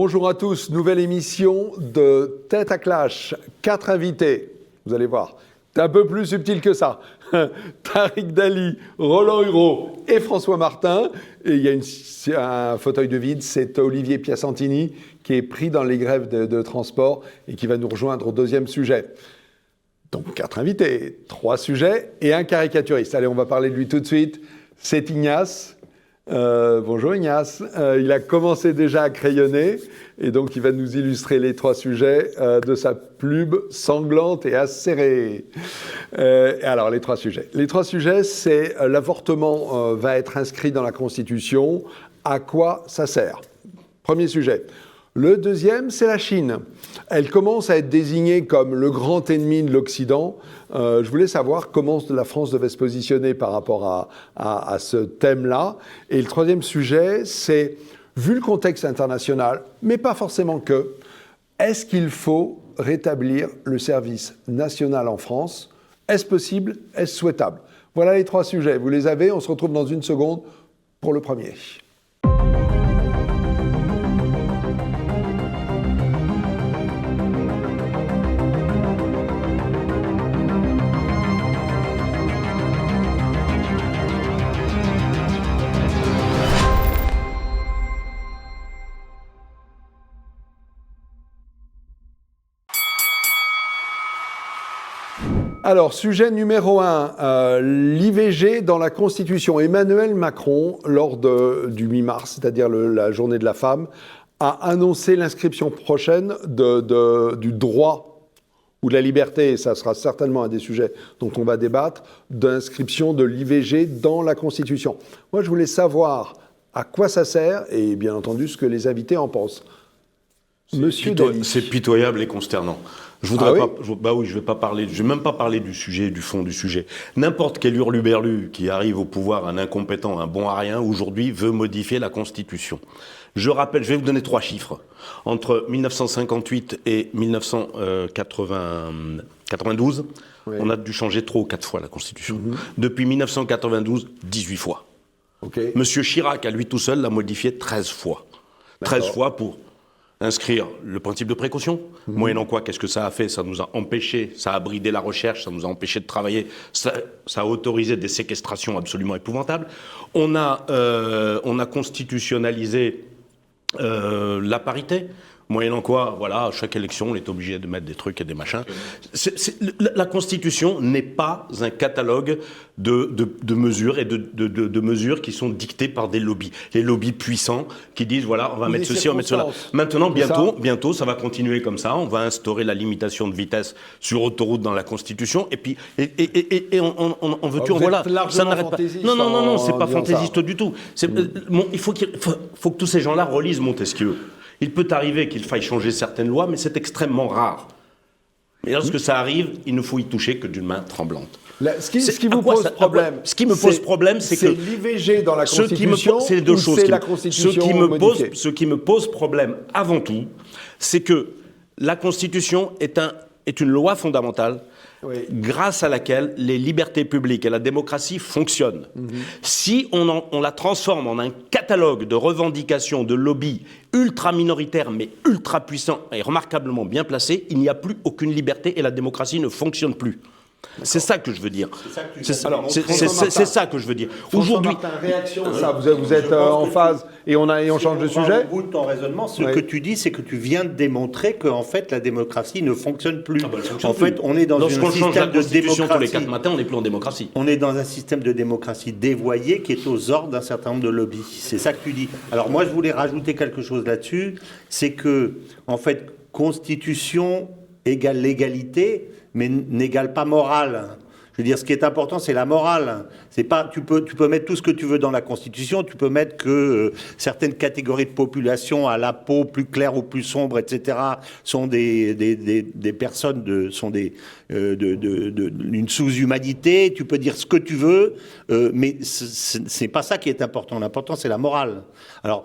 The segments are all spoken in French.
Bonjour à tous, nouvelle émission de Tête à Clash. 4 invités, vous allez voir, c'est un peu plus subtil que ça. Tariq Dali, Roland Hureau et François Martin. Et il y a un fauteuil de vide, c'est Olivier Piacentini qui est pris dans les grèves de transport et qui va nous rejoindre au deuxième sujet. Donc 4 invités, 3 sujets et un caricaturiste. Allez, on va parler de lui tout de suite. C'est Ignace. Bonjour Ignace, il a commencé déjà à crayonner et donc il va nous illustrer les 3 sujets de sa plume sanglante et acérée. Alors les 3 sujets. Les 3 sujets, c'est l'avortement va être inscrit dans la Constitution. À quoi ça sert? Premier sujet. Le deuxième, c'est la Chine. Elle commence à être désignée comme le grand ennemi de l'Occident. Je voulais savoir comment la France devait se positionner par rapport à ce thème-là. Et le troisième sujet, c'est, vu le contexte international, mais pas forcément que, est-ce qu'il faut rétablir le service national en France? Est-ce possible? Est-ce souhaitable? Voilà les 3 sujets. Vous les avez, on se retrouve dans une seconde pour le premier. Alors, sujet numéro 1, l'IVG dans la Constitution. Emmanuel Macron, lors du 8 mars, c'est-à-dire la journée de la femme, a annoncé l'inscription prochaine du droit ou de la liberté, et ça sera certainement un des sujets dont on va débattre, d'inscription de l'IVG dans la Constitution. Moi, je voulais savoir à quoi ça sert et bien entendu ce que les invités en pensent. Monsieur Dali. C'est pitoyable et consternant. Je vais même pas parler du sujet, du fond du sujet. N'importe quel hurluberlu qui arrive au pouvoir, un incompétent, un bon à rien, aujourd'hui veut modifier la Constitution. Je rappelle, je vais vous donner 3 chiffres. Entre 1958 et 1992, oui. On a dû changer 3 ou 4 fois la Constitution. Depuis 1992, 18 fois. Okay. Monsieur Chirac, à lui tout seul, l'a modifié 13 fois. 13 fois pour inscrire le principe de précaution, moyennant quoi, qu'est-ce que ça a fait? Ça nous a empêché, ça a bridé la recherche, ça nous a empêché de travailler, ça a autorisé des séquestrations absolument épouvantables. On a constitutionnalisé la parité, moyennant quoi, voilà, à chaque élection, on est obligé de mettre des trucs et des machins. La Constitution n'est pas un catalogue de mesures et de mesures qui sont dictées par des lobbies. Les lobbies puissants qui disent, voilà, on va mettre ceci, on va mettre cela. Maintenant, bientôt, ça va continuer comme ça. On va instaurer la limitation de vitesse sur autoroute dans la Constitution. Et puis, on veut tout, voilà. Ça n'arrête pas. Non, c'est pas fantaisiste du tout. Il faut que tous ces gens-là relisent Montesquieu. Il peut arriver qu'il faille changer certaines lois, mais c'est extrêmement rare. Et lorsque ça arrive, il ne faut y toucher que d'une main tremblante. Ce qui vous pose problème, ce qui me pose problème, c'est que l'IVG dans la Constitution, c'est les deux choses. C'est la Constitution modifiée. Ce qui me pose problème avant tout, c'est que la Constitution est une loi fondamentale. Oui. Grâce à laquelle les libertés publiques et la démocratie fonctionnent. Si on la transforme en un catalogue de revendications, de lobbies ultra minoritaires mais ultra puissants et remarquablement bien placés, il n'y a plus aucune liberté et la démocratie ne fonctionne plus. C'est ça que je veux dire. C'est ça que je veux dire. Aujourd'hui, réaction, ça, vous êtes en phase et on change de sujet. Au bout de ton raisonnement, ce que tu dis, c'est que tu viens de démontrer que en fait la démocratie ne fonctionne plus. On est dans un système de démocratie. Tous les 4 matins, on n'est plus en démocratie. On est dans un système de démocratie dévoyé qui est aux ordres d'un certain nombre de lobbies. C'est ça que tu dis. Alors moi, je voulais rajouter quelque chose là-dessus, c'est que en fait, Constitution égale légalité, mais n'égale pas morale. Je veux dire, ce qui est important, c'est la morale. C'est pas, tu peux mettre tout ce que tu veux dans la Constitution, tu peux mettre que certaines catégories de population à la peau plus claire ou plus sombre, etc., sont des personnes d'une sous-humanité. Tu peux dire ce que tu veux, mais c'est pas ça qui est important. L'important, c'est la morale. Alors,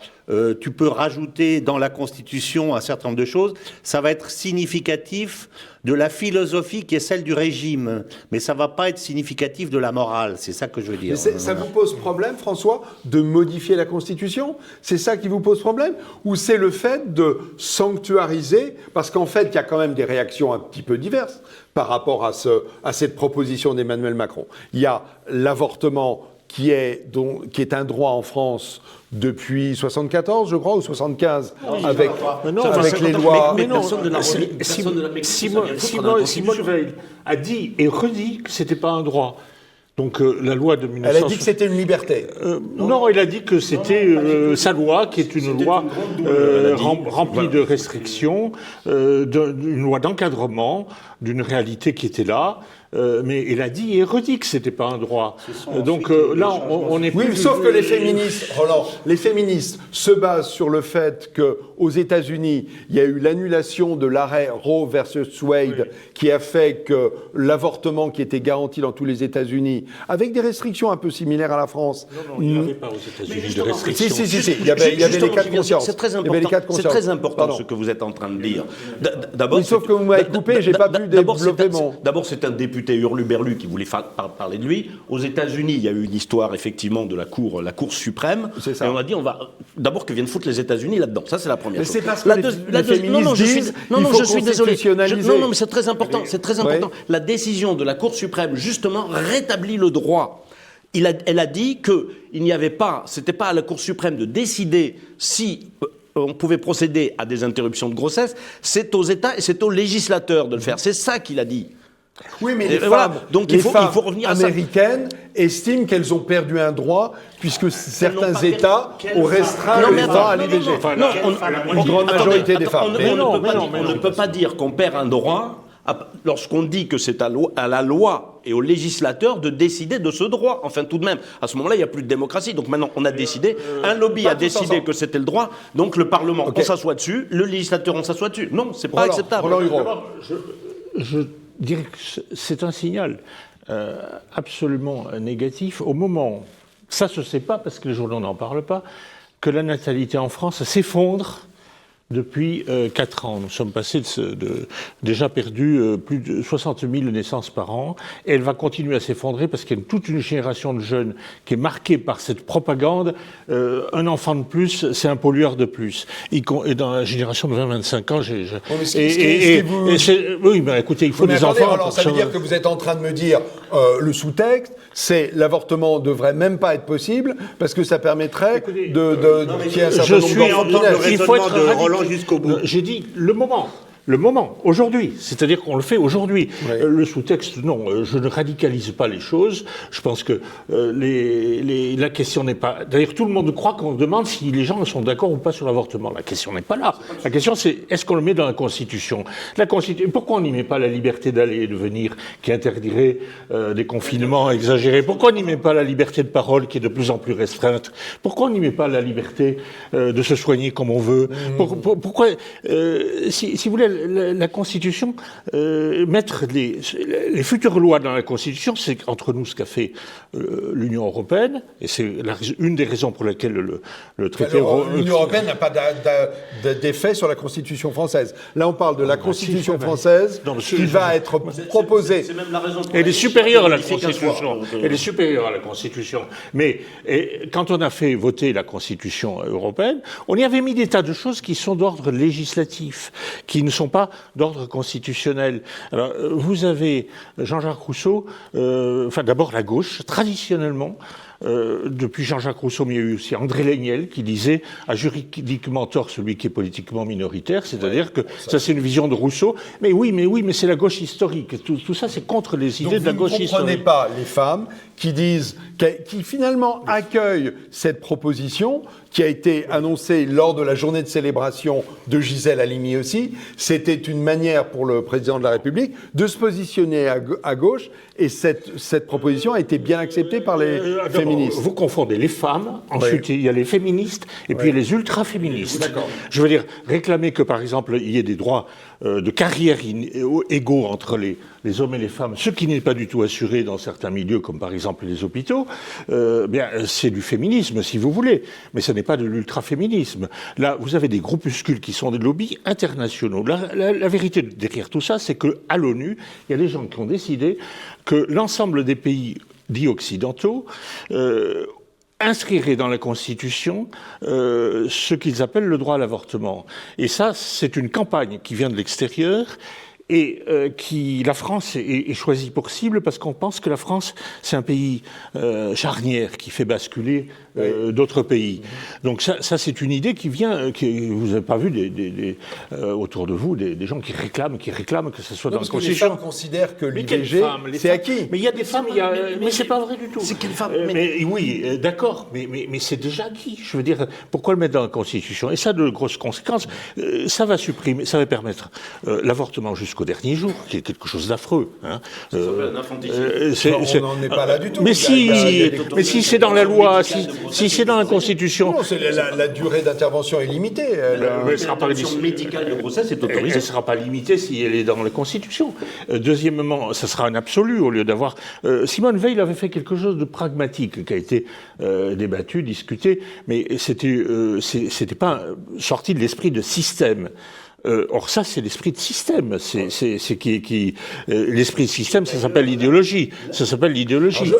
tu peux rajouter dans la Constitution un certain nombre de choses. Ça va être significatif de la philosophie qui est celle du régime, mais ça ne va pas être significatif de la morale, c'est ça que je veux dire. Mais ça vous pose problème, François, de modifier la Constitution? C'est ça qui vous pose problème? Ou c'est le fait de sanctuariser? Parce qu'en fait, il y a quand même des réactions un petit peu diverses par rapport à cette proposition d'Emmanuel Macron. Il y a l'avortement qui est un droit en France depuis 74, je crois, ou 75, avec les lois... Mais non, Simone Veil a dit et redit que c'était pas un droit. Donc la loi de 1960... Elle a dit que c'était une liberté. Non, elle a dit que c'était sa loi, qui est une loi remplie de restrictions, une loi d'encadrement d'une réalité qui était là. Mais elle a dit et redit que c'était pas un droit. Donc là, on est plus... Oui, sauf que les féministes, Roland, les féministes se basent sur le fait qu'aux États-Unis, il y a eu l'annulation de l'arrêt Roe versus Wade, qui a fait que l'avortement qui était garanti dans tous les États-Unis, avec des restrictions un peu similaires à la France... Non, il n'y avait pas aux États-Unis de restrictions. Si, il y avait les cas de conscience. C'est très important ce que vous êtes en train de dire. Oui, sauf que vous m'avez coupé, j'ai pas pu développer mon... D'abord, c'est un député hurluberlu qui voulait parler de lui. Aux États-Unis, il y a eu une histoire effectivement de la Cour suprême. Et on a dit, on va d'abord que viennent foutre les États-Unis là-dedans. Ça, c'est la première chose. Mais c'est parce que les féministes disent je suis désolé. Non, mais c'est très important. Oui. C'est très important. La décision de la Cour suprême justement rétablit le droit. Elle a dit que il n'y avait pas, c'était pas à la Cour suprême de décider si on pouvait procéder à des interruptions de grossesse. C'est aux États et c'est aux législateurs de le faire. C'est ça qu'il a dit. Oui, mais les voilà. femmes, Donc les il faut femmes revenir à ça. américaines estiment qu'elles ont perdu un droit puisque certains États ont restreint le droit à l'IVG. Une grande majorité des femmes. On ne peut pas dire qu'on perd un droit lorsqu'on dit que c'est à la loi et aux législateurs de décider de ce droit. Enfin, tout de même, à ce moment-là, il n'y a plus de démocratie. Donc maintenant, on a décidé, un lobby a décidé que c'était le droit, donc le Parlement, on s'assoit dessus, le législateur, on s'assoit dessus. Non, c'est pas acceptable. Roland Hureau. Je dirais que c'est un signal absolument négatif au moment, ça se sait pas parce que les journaux n'en parlent pas, que la natalité en France s'effondre depuis 4 ans. Nous sommes passés déjà perdu plus de 60 000 naissances par an, et elle va continuer à s'effondrer parce qu'il y a toute une génération de jeunes qui est marquée par cette propagande. Un enfant de plus, c'est un pollueur de plus. Et dans la génération de 20-25 ans, oui, mais écoutez, il faut des enfants. Alors, ça veut dire que vous êtes en train de me dire le sous-texte, c'est l'avortement devrait même pas être possible parce que ça permettrait qu'il y ait un certain nombre d'enfants. Il faut être Roland jusqu'au bout. J'ai dit le moment, aujourd'hui, c'est-à-dire qu'on le fait aujourd'hui. Oui. Le sous-texte, non, je ne radicalise pas les choses. Je pense que la question n'est pas... D'ailleurs, tout le monde croit qu'on demande si les gens sont d'accord ou pas sur l'avortement. La question n'est pas là. La question, c'est est-ce qu'on le met dans la Constitution? Pourquoi on n'y met pas la liberté d'aller et de venir, qui interdirait des confinements exagérés? Pourquoi on n'y met pas la liberté de parole, qui est de plus en plus restreinte? Pourquoi on n'y met pas la liberté de se soigner comme on veut? Pourquoi, si vous voulez, la Constitution, mettre les futures lois dans la Constitution, c'est entre nous ce qu'a fait l'Union européenne, et c'est une des raisons pour lesquelles le traité... L'Union européenne n'a pas d'effet sur la Constitution française. Là, on parle de la Constitution française qui va être proposée. C'est même la raison pour Elle est supérieure à la Constitution. Elle est supérieure à la Constitution. Mais quand on a fait voter la Constitution européenne, on y avait mis des tas de choses qui sont d'ordre législatif, qui ne sont pas d'ordre constitutionnel. Alors, vous avez Jean-Jacques Rousseau, d'abord la gauche, traditionnellement, depuis Jean-Jacques Rousseau, mais il y a eu aussi André Léniel qui disait « a juridiquement tort celui qui est politiquement minoritaire », c'est-à-dire que ça c'est une vision de Rousseau. Mais oui, mais c'est la gauche historique. Tout ça c'est contre les idées de la gauche historique. Donc vous ne comprenez pas les femmes qui finalement accueillent cette proposition qui a été annoncée lors de la journée de célébration de Gisèle Halimi aussi. C'était une manière pour le président de la République de se positionner à gauche, et cette proposition a été bien acceptée par les féministes. Vous confondez les femmes, ensuite il y a les féministes, et puis les ultra-féministes. D'accord. Je veux dire, réclamer que par exemple il y ait des droits de carrière égaux entre les hommes et les femmes, ce qui n'est pas du tout assuré dans certains milieux, comme par exemple les hôpitaux, c'est du féminisme, si vous voulez. Mais ce n'est pas de l'ultraféminisme. Là, vous avez des groupuscules qui sont des lobbies internationaux. La vérité derrière tout ça, c'est qu'à l'ONU, il y a des gens qui ont décidé que l'ensemble des pays dits occidentaux inscriraient dans la Constitution ce qu'ils appellent le droit à l'avortement. Et ça, c'est une campagne qui vient de l'extérieur et la France est choisie pour cible parce qu'on pense que la France, c'est un pays charnière qui fait basculer d'autres pays. Donc ça c'est une idée qui vient, vous n'avez pas vu autour de vous des gens qui réclament que ce soit dans la Constitution. Les femmes considèrent que l'IVG, c'est acquis. Mais il y a des femmes, mais c'est pas vrai du tout. C'est quelle femme mais oui, d'accord, mais c'est déjà acquis. Je veux dire, pourquoi le mettre dans la Constitution? Et ça a de grosses conséquences. Ça va permettre l'avortement jusqu'au dernier jour, qui est quelque chose d'affreux. Hein. Ça s'appelle un infanticide. On n'en est pas là du tout. Mais si c'est dans la loi, si c'est dans la Constitution... Non, la durée d'intervention est limitée. L'interruption médicale de grossesse est autorisée. Elle ne sera pas limitée si elle est dans la Constitution. Deuxièmement, ça sera un absolu au lieu d'avoir... Simone Veil avait fait quelque chose de pragmatique qui a été débattu, discuté, mais c'était pas sorti de l'esprit de système. Or ça, c'est l'esprit de système. L'esprit de système, ça s'appelle l'idéologie. Ça s'appelle l'idéologie.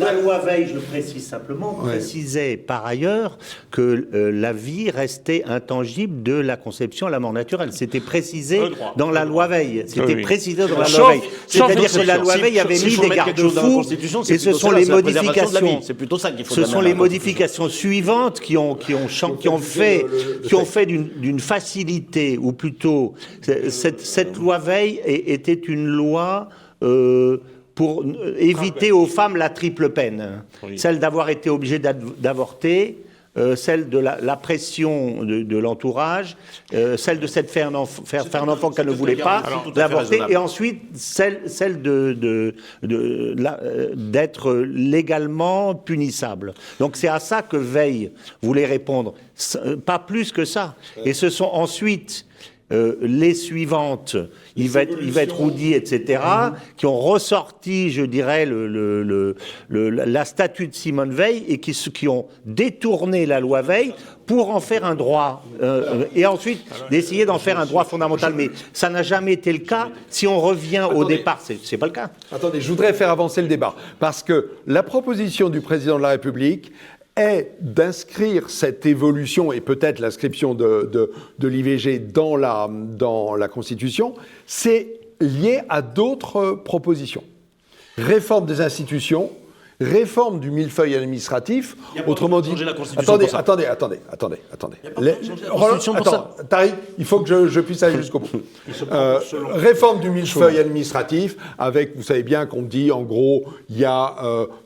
La loi Veil, je le précise simplement, précisait par ailleurs que la vie restait intangible de la conception à la mort naturelle. C'était précisé dans la loi Veil. C'était précisé dans la loi Veil. C'est-à-dire que la loi Veil avait mis des garde-fous. Et ce sont les modifications. C'est plutôt ça qu'il faut. Ce sont les modifications suivantes qui ont fait d'une facilité, ou plutôt, cette loi Veil était une loi pour éviter aux femmes la triple peine. Oui. Celle d'avoir été obligée d'avorter, celle de la pression de l'entourage, celle de faire un enfant qu'elle ne voulait pas, d'avorter, et ensuite celle d'être légalement punissable. Donc c'est à ça que Veil voulait répondre, pas plus que ça. Et ce sont ensuite les suivantes, Yvette Roudy, etc., qui ont ressorti, je dirais, la statue de Simone Veil et qui ont détourné la loi Veil pour en faire un droit, et ensuite d'essayer d'en faire un droit fondamental. Mais ça n'a jamais été le cas. Si on revient au départ, c'est pas le cas. Attendez, je voudrais faire avancer le débat, parce que la proposition du président de la République est d'inscrire cette évolution et peut-être l'inscription de l'IVG dans la Constitution, c'est lié à d'autres propositions. Réforme des institutions, réforme du millefeuille administratif, autrement dit... Attendez. Tariq, il faut que je puisse aller jusqu'au bout. Réforme du millefeuille administratif, avec, vous savez bien qu'on dit, en gros, il y a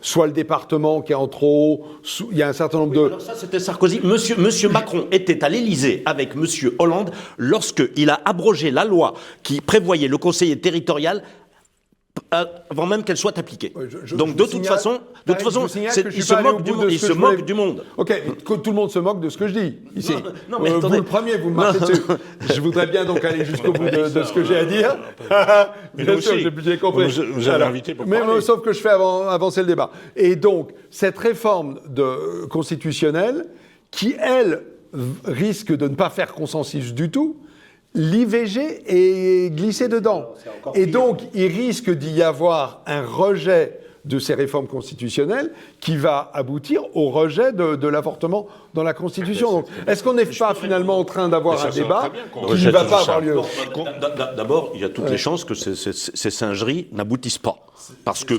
soit le département qui est en trop, il y a un certain nombre de... Alors ça, c'était Sarkozy. Monsieur Macron était à l'Élysée avec Monsieur Hollande lorsqu'il a abrogé la loi qui prévoyait le conseiller territorial avant même qu'elle soit appliquée. Donc de toute façon, il se moque du monde. Ok, tout le monde se moque de ce que je dis ici. Non, mais vous le premier, vous me marchez dessus. Je voudrais bien donc aller jusqu'au bout de ce que j'ai à dire. Bien sûr, j'ai compris. Vous avez invité pour parler. Mais sauf que je fais avancer le débat. Et donc, cette réforme constitutionnelle, qui, elle, risque de ne pas faire consensus du tout, l'IVG est glissé dedans. Et donc, il risque d'y avoir un rejet de ces réformes constitutionnelles qui va aboutir au rejet de l'avortement dans la Constitution. Donc, est-ce qu'on n'est pas finalement en train d'avoir un débat qui ne va pas avoir lieu? D'abord, il y a toutes les chances que ces singeries n'aboutissent pas. Parce que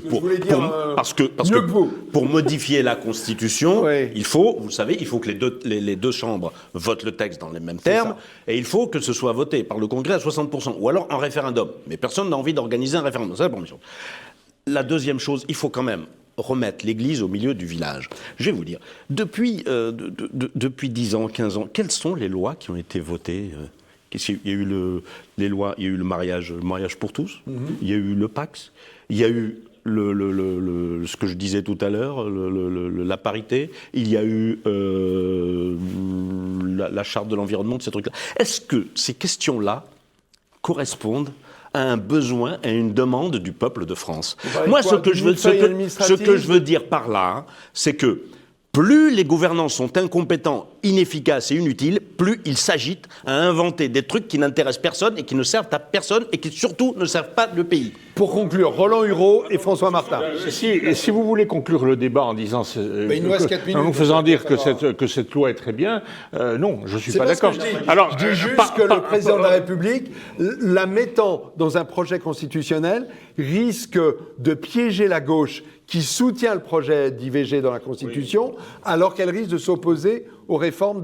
pour modifier la Constitution, il faut, vous le savez, il faut que les deux chambres votent le texte dans les mêmes termes, et il faut que ce soit voté par le Congrès à 60%, ou alors en référendum. Mais personne n'a envie d'organiser un référendum. C'est la première chose. La deuxième chose, il faut quand même remettre l'église au milieu du village. Je vais vous dire, depuis 10 ans, 15 ans, quelles sont les lois qui ont été votées? Il y a eu les lois, il y a eu le mariage pour tous, il y a eu le Pacs, il y a eu ce que je disais tout à l'heure, la parité, il y a eu la charte de l'environnement, de ces trucs-là. Est-ce que ces questions-là correspondent à un besoin, à une demande du peuple de France? Moi, ce que je veux dire par là, c'est que plus les gouvernants sont incompétents inefficace et inutile, plus il s'agite à inventer des trucs qui n'intéressent personne et qui ne servent à personne et qui surtout ne servent pas le pays. Pour conclure, Roland Hureau et François Martin. Si vous voulez conclure le débat en disant, il nous reste 4 minutes, en nous faisant dire que cette loi est très bien, non, je ne suis pas d'accord. Alors, je dis juste que le président de la République, la mettant dans un projet constitutionnel, risque de piéger la gauche qui soutient le projet d'IVG dans la Constitution, alors qu'elle risque de s'opposer aux réformes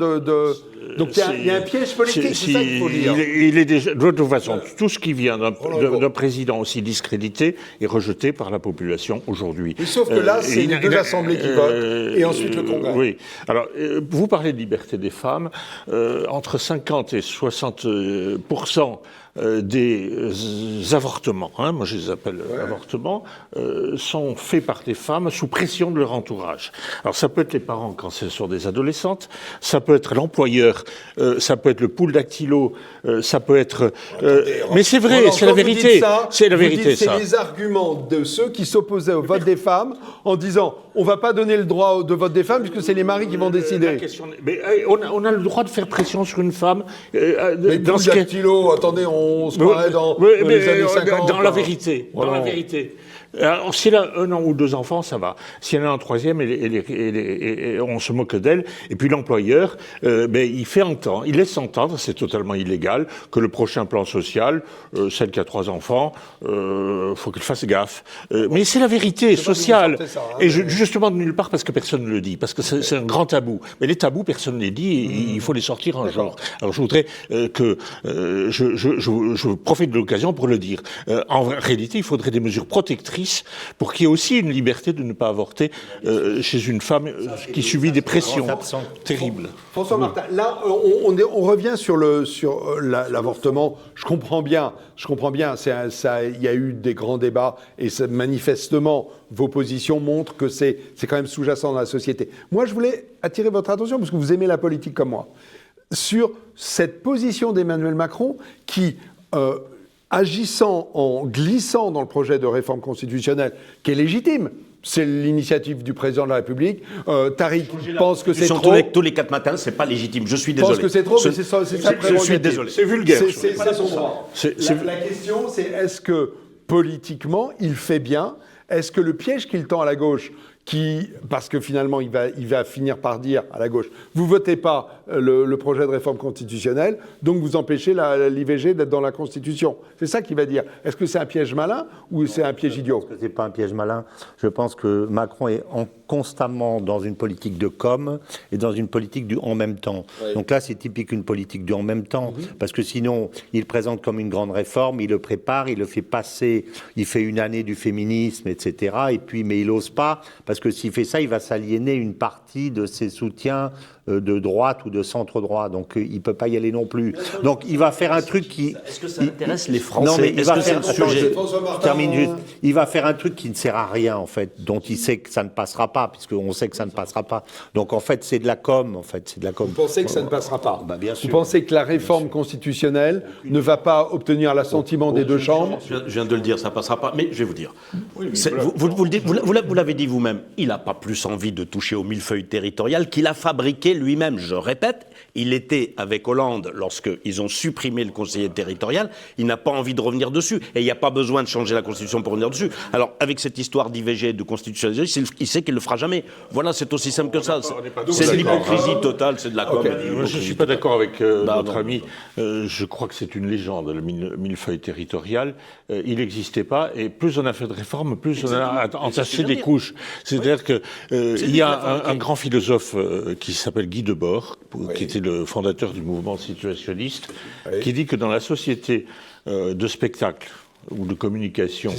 Donc il y a un piège politique, c'est ça qu'il faut dire. Il est déjà, de toute façon, tout ce qui vient d'un président aussi discrédité est rejeté par la population aujourd'hui. Mais sauf que là, c'est les deux assemblées qui votent, et ensuite le Congrès. Oui. Alors, vous parlez de liberté des femmes. Entre 50 et 60% des avortements, moi je les appelle avortements, sont faits par des femmes sous pression de leur entourage. Alors ça peut être les parents quand c'est sur des adolescentes, ça peut être l'employeur, ça peut être le pool dactylo, ça peut être... mais c'est vrai, c'est la vérité. C'est la vérité, ça. C'est les arguments de ceux qui s'opposaient au vote des femmes en disant on ne va pas donner le droit de vote des femmes puisque c'est les maris qui vont décider. Mais on a le droit de faire pression sur une femme. Mais dans ce dactylo, attendez, on se croirait dans les années 50. Dans la vérité. Dans la vérité. Alors, si elle a 1 an ou 2 enfants, ça va. Si elle a un 3e, on se moque d'elle. Et puis l'employeur, il laisse entendre, c'est totalement illégal, que le prochain plan social, celle qui a 3 enfants, faut qu'elle fasse gaffe. Mais c'est la vérité sociale. Et justement de nulle part parce que personne ne le dit, parce que c'est un grand tabou. Mais les tabous, personne ne les dit, et il faut les sortir un jour. Alors je voudrais que je profite de l'occasion pour le dire. En réalité, il faudrait des mesures protectrices pour qu'il y ait aussi une liberté de ne pas avorter chez une femme qui subit des pressions terribles. François Martin, là, on revient sur l'avortement. Je comprends bien. Il y a eu des grands débats et manifestement, vos positions montrent que c'est quand même sous-jacent dans la société. Moi, je voulais attirer votre attention, parce que vous aimez la politique comme moi, sur cette position d'Emmanuel Macron qui... agissant en glissant dans le projet de réforme constitutionnelle, qui est légitime. C'est l'initiative du président de la République. Tariq pense que c'est trop. Tous les 4 matins, c'est pas légitime. Je suis désolé. Pense que c'est trop, mais c'est ça. Je suis désolé. C'est vulgaire. C'est son droit. La question, c'est est-ce que politiquement, il fait bien? Est-ce que le piège qu'il tend à la gauche, parce que finalement, il va finir par dire à la gauche, vous votez pas le projet de réforme constitutionnelle, donc vous empêchez l'IVG d'être dans la Constitution. C'est ça qu'il va dire. Est-ce que c'est un piège malin ou c'est un piège idiot? Je pense que c'est pas un piège malin. Je pense que Macron est constamment dans une politique de com et dans une politique du en même temps. Oui. Donc là, c'est typique une politique du en même temps, parce que sinon, il présente comme une grande réforme, il le prépare, il le fait passer, il fait une année du féminisme, etc. Et puis, mais il n'ose pas, parce que s'il fait ça, il va s'aliéner une partie de ses soutiens de droite ou de centre-droit. Donc, il ne peut pas y aller non plus. Donc, il va faire un truc qui... Est-ce que ça intéresse les Français? Non, mais il va faire... sujet. Je termine juste. Il va faire un truc qui ne sert à rien, en fait, dont il sait que ça ne passera pas, puisqu'on sait que ça ne passera pas. Donc, en fait, c'est de la com, en fait. C'est de la com. Vous pensez que ça ne passera pas? Bien sûr. Vous pensez que la réforme constitutionnelle ne va pas obtenir l'assentiment des deux chambres? Je viens de le dire, ça ne passera pas. Mais je vais vous dire. Vous l'avez dit vous-même, il n'a pas plus envie de toucher au millefeuille territorial qu'il a fabriqué lui-même. Je répète, il était avec Hollande lorsqu'ils ont supprimé le conseiller territorial. Il n'a pas envie de revenir dessus. Et il n'y a pas besoin de changer la Constitution pour revenir dessus. Alors, avec cette histoire d'IVG et de constitutionnalisation, il sait qu'il ne le fera jamais. Voilà, c'est aussi simple que ça. C'est de l'hypocrisie totale, c'est de la com. Moi, je ne suis pas d'accord avec notre ami. Je crois que c'est une légende, le millefeuille territorial. Il n'existait pas. Et plus on a fait de réformes, plus on a entaché des couches. C'est-à-dire qu'il y a un grand philosophe qui s'appelle Guy Debord, qui était le fondateur du mouvement situationniste, qui dit que dans la société de spectacle ou de communication,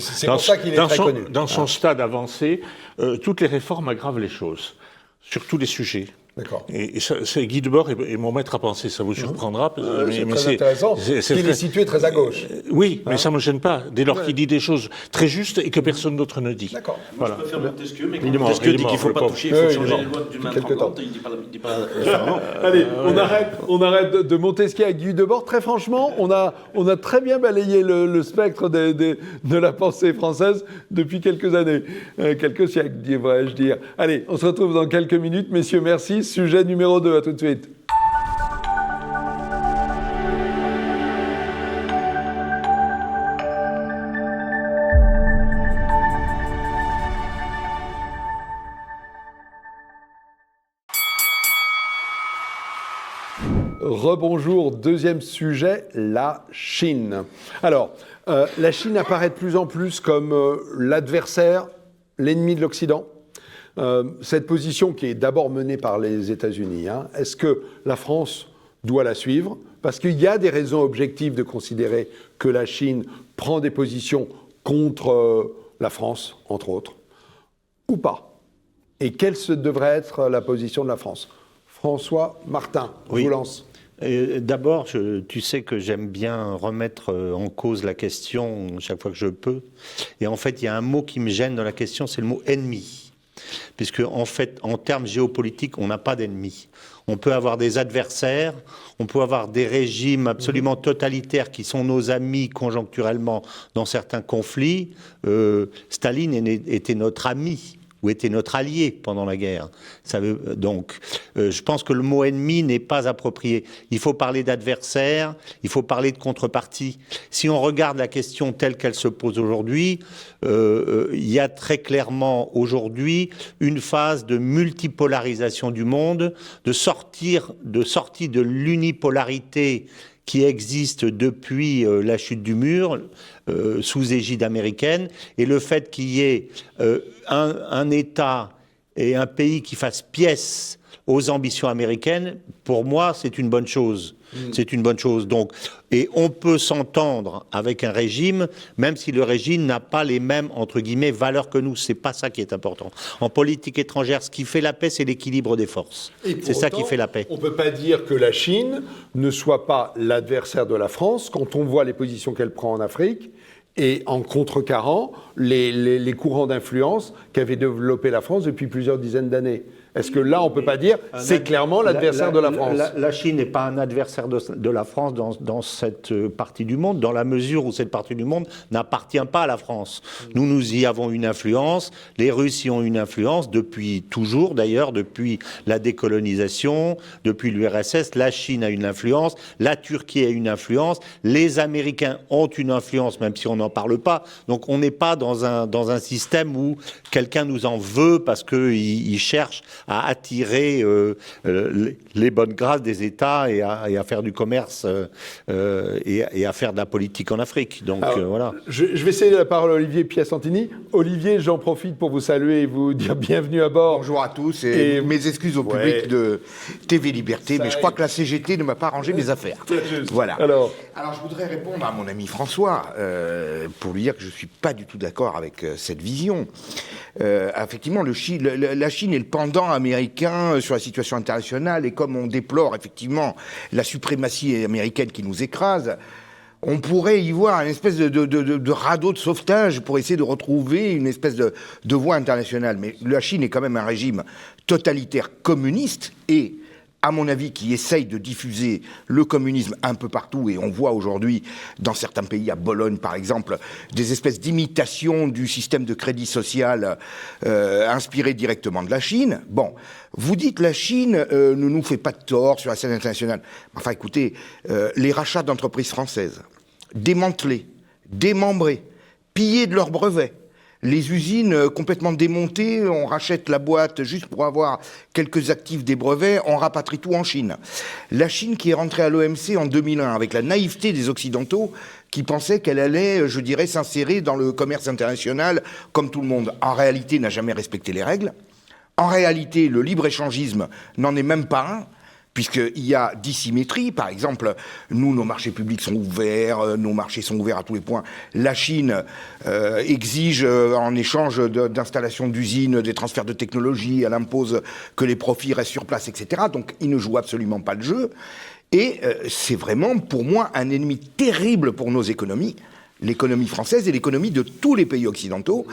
dans son stade avancé, toutes les réformes aggravent les choses, sur tous les sujets. D'accord. Et c'est Guy Debord est mon maître à penser, ça vous surprendra. C'est très intéressant. Il est situé très à gauche. Oui, mais ça ne me gêne pas, dès lors qu'il dit des choses très justes et que personne d'autre ne dit. D'accord. Voilà. Je préfère Montesquieu, mais Montesquieu dit qu'il ne faut pas toucher, il faut changer les lois d'une main tremblante, il ne dit pas... Allez, on arrête de Montesquieu à Guy Debord. Très franchement, on a très bien balayé le spectre de la pensée française depuis quelques années. Quelques siècles, devrais-je dire. Allez, on se retrouve dans quelques minutes. Messieurs, merci. sujet numéro 2, à tout de suite. Rebonjour, deuxième sujet, la Chine. Alors, la Chine apparaît de plus en plus comme l'adversaire, l'ennemi de l'Occident. Cette position qui est d'abord menée par les États-Unis, est-ce que la France doit la suivre? Parce qu'il y a des raisons objectives de considérer que la Chine prend des positions contre la France, entre autres, ou pas? Et quelle devrait être la position de la France? François Martin, je vous lance. D'abord, tu sais que j'aime bien remettre en cause la question chaque fois que je peux. Et en fait, il y a un mot qui me gêne dans la question, c'est le mot ennemi. Puisque, en fait, en termes géopolitiques, on n'a pas d'ennemis. On peut avoir des adversaires, on peut avoir des régimes absolument totalitaires qui sont nos amis conjoncturellement dans certains conflits. Staline était notre ami. Ou était notre allié pendant la guerre. Je pense que le mot ennemi n'est pas approprié. Il faut parler d'adversaire, il faut parler de contrepartie. Si on regarde la question telle qu'elle se pose aujourd'hui, il y a très clairement aujourd'hui une phase de multipolarisation du monde, de sortie de l'unipolarité qui existe depuis la chute du mur, sous égide américaine, et le fait qu'il y ait un État et un pays qui fassent pièce aux ambitions américaines, pour moi, c'est une bonne chose. C'est une bonne chose. Donc, et on peut s'entendre avec un régime, même si le régime n'a pas les mêmes, entre guillemets, valeurs que nous. C'est pas ça qui est important. En politique étrangère, ce qui fait la paix, c'est l'équilibre des forces. C'est ça qui fait la paix. On ne peut pas dire que la Chine ne soit pas l'adversaire de la France quand on voit les positions qu'elle prend en Afrique et en contrecarrant les courants d'influence qu'avait développé la France depuis plusieurs dizaines d'années. Est-ce que là, on ne peut pas dire c'est clairement l'adversaire de la France? La Chine n'est pas un adversaire de la France dans cette partie du monde, dans la mesure où cette partie du monde n'appartient pas à la France. Nous y avons une influence, les Russes y ont une influence depuis toujours, d'ailleurs, depuis la décolonisation, depuis l'URSS, la Chine a une influence, la Turquie a une influence, les Américains ont une influence, même si on n'en parle pas. Donc on n'est pas dans un système où quelqu'un nous en veut parce qu'il cherche à attirer les bonnes grâces des États et à faire du commerce et à faire de la politique en Afrique. Donc voilà. Je vais céder la parole à Olivier Piacentini. Olivier, j'en profite pour vous saluer et vous dire bienvenue à bord. Bonjour à tous et mes excuses au public de TV Liberté, mais je crois que la CGT ne m'a pas arrangé mes affaires. Voilà. Alors, je voudrais répondre à mon ami François pour lui dire que je ne suis pas du tout d'accord avec cette vision. Effectivement, la Chine est le pendant américain sur la situation internationale, et comme on déplore effectivement la suprématie américaine qui nous écrase, on pourrait y voir une espèce de radeau de sauvetage pour essayer de retrouver une espèce de voie internationale. Mais la Chine est quand même un régime totalitaire communiste et, à mon avis, qui essaye de diffuser le communisme un peu partout. Et on voit aujourd'hui, dans certains pays, à Bologne par exemple, des espèces d'imitations du système de crédit social inspiré directement de la Chine. Bon, vous dites la Chine ne nous fait pas de tort sur la scène internationale. Enfin écoutez, les rachats d'entreprises françaises, démantelés, démembrés, pillés de leurs brevets, les usines complètement démontées, on rachète la boîte juste pour avoir quelques actifs des brevets, on rapatrie tout en Chine. La Chine qui est rentrée à l'OMC en 2001 avec la naïveté des Occidentaux qui pensaient qu'elle allait, je dirais, s'insérer dans le commerce international comme tout le monde. En réalité, n'a jamais respecté les règles. En réalité, le libre-échangisme n'en est même pas un, puisqu'il y a dissymétrie. Par exemple, nous, nos marchés publics sont ouverts, nos marchés sont ouverts à tous les points. La Chine exige, en échange d'installation d'usines, des transferts de technologie, elle impose que les profits restent sur place, etc. Donc, ils ne jouent absolument pas le jeu. Et c'est vraiment, pour moi, un ennemi terrible pour nos économies, l'économie française et l'économie de tous les pays occidentaux.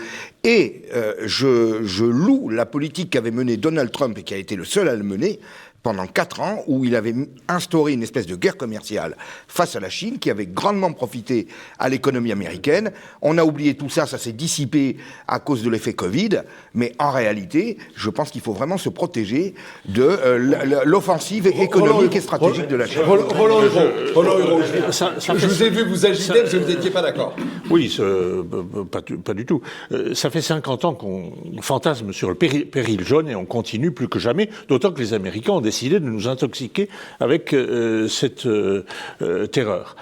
Et je loue la politique qu'avait menée Donald Trump et qui a été le seul à le mener, pendant 4 ans où il avait instauré une espèce de guerre commerciale face à la Chine qui avait grandement profité à l'économie américaine. On a oublié tout ça, ça s'est dissipé à cause de l'effet Covid, mais en réalité, je pense qu'il faut vraiment se protéger de l'offensive économique et stratégique de la Chine. Roland Hureau, je vous ai vu vous agiter parce que vous n'étiez pas d'accord. Oui, pas du tout. Ça fait 50 ans qu'on fantasme sur le péril jaune et on continue plus que jamais, d'autant que les Américains ont décidé de nous intoxiquer avec cette terreur.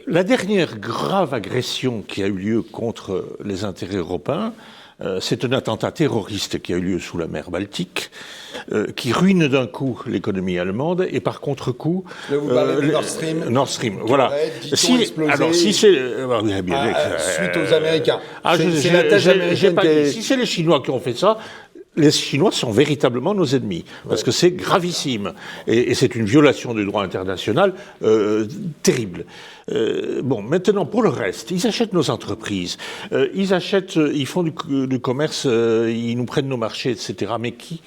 La dernière grave agression qui a eu lieu contre les intérêts européens, c'est un attentat terroriste qui a eu lieu sous la mer Baltique, qui ruine d'un coup l'économie allemande et par contre-coup... Là, vous parlez de Nord Stream. Nord Stream, voilà. Si c'est... suite aux Américains. C'est la tâche américaine qui est... Si c'est les Chinois qui ont fait ça, les Chinois sont véritablement nos ennemis, parce que c'est gravissime, et c'est une violation du droit international terrible. Bon, maintenant, pour le reste, ils achètent nos entreprises, ils font du commerce, ils nous prennent nos marchés, etc. Mais qui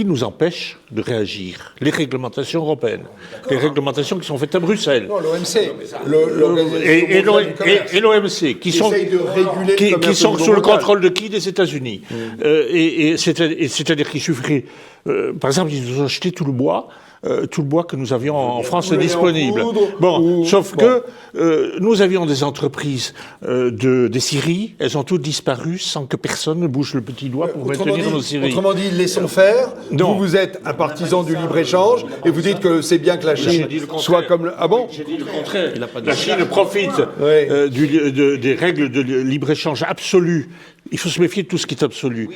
nous empêche de réagir? Les réglementations européennes, les réglementations qui sont faites à Bruxelles. Non, l'OMC. Et l'OMC, qui sont sous le contrôle de qui? Des États-Unis. C'est-à-dire qu'il suffirait... par exemple, ils nous ont acheté tout le bois que nous avions en France disponible. Sauf que nous avions des entreprises des scieries, elles ont toutes disparu sans que personne ne bouge le petit doigt pour maintenir nos scieries. Autrement dit, laissons faire. Vous êtes un partisan du libre-échange et vous dites que c'est bien que la Chine soit comme... Ah bon? J'ai dit le contraire. La Chine profite des règles de libre-échange absolues. Il faut se méfier de tout ce qui est absolu.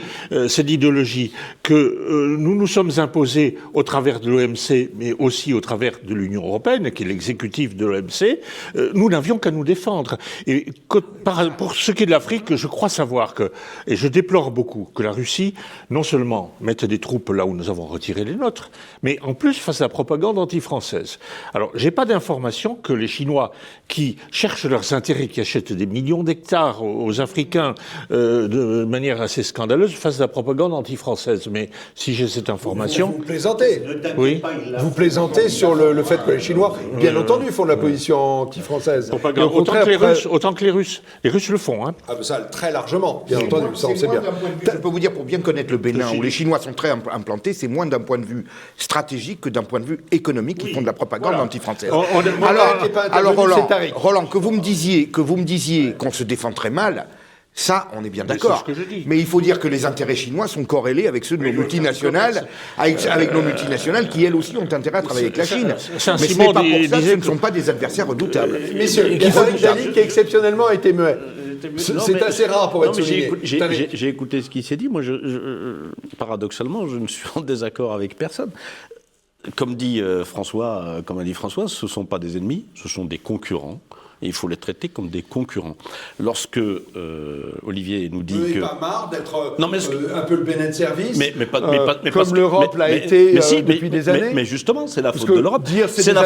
C'est l'idéologie que nous nous sommes imposés au travers de l'OMC, mais aussi au travers de l'Union européenne, qui est l'exécutif de l'OMC. Nous n'avions qu'à nous défendre. Et pour ce qui est de l'Afrique, je crois savoir et je déplore beaucoup, que la Russie, non seulement mette des troupes là où nous avons retiré les nôtres, mais en plus fasse la propagande anti-française. Alors, j'ai pas d'information que les Chinois, qui cherchent leurs intérêts, qui achètent des millions d'hectares aux Africains, de manière assez scandaleuse, fasse de la propagande anti-française. Mais si j'ai cette information... Vous plaisantez. Oui. Vous plaisantez sur le fait que les Chinois, bien entendu, font de la position anti-française. Autant que les Russes. Les Russes le font. Hein. Ah ben ça, très largement, bien entendu, ça on sait bien. Je peux vous dire, pour bien connaître le Bénin, où les Chinois sont très implantés, c'est moins d'un point de vue stratégique que d'un point de vue économique, ils font de la propagande anti-française. Alors Roland, que vous me disiez qu'on se défend très mal, ça, on est bien d'accord. Mais il faut dire que les intérêts chinois sont corrélés avec ceux de nos multinationales, avec nos multinationales qui, elles aussi, ont intérêt à travailler avec la Chine. Mais ce n'est pas pour ça que ce ne sont pas des adversaires redoutables. Messieurs, il y a Tariq Dali qui exceptionnellement a été muet. C'est assez rare pour être souligné. J'ai écouté ce qui s'est dit. Moi, paradoxalement, je ne suis en désaccord avec personne. Comme a dit François, ce ne sont pas des ennemis, ce sont des concurrents. Et il faut les traiter comme des concurrents. Lorsque Olivier nous dit que... Vous n'avez pas marre d'être un peu le Bénin de service, comme l'Europe l'a été depuis des années? Mais justement, c'est la faute de l'Europe. C'est la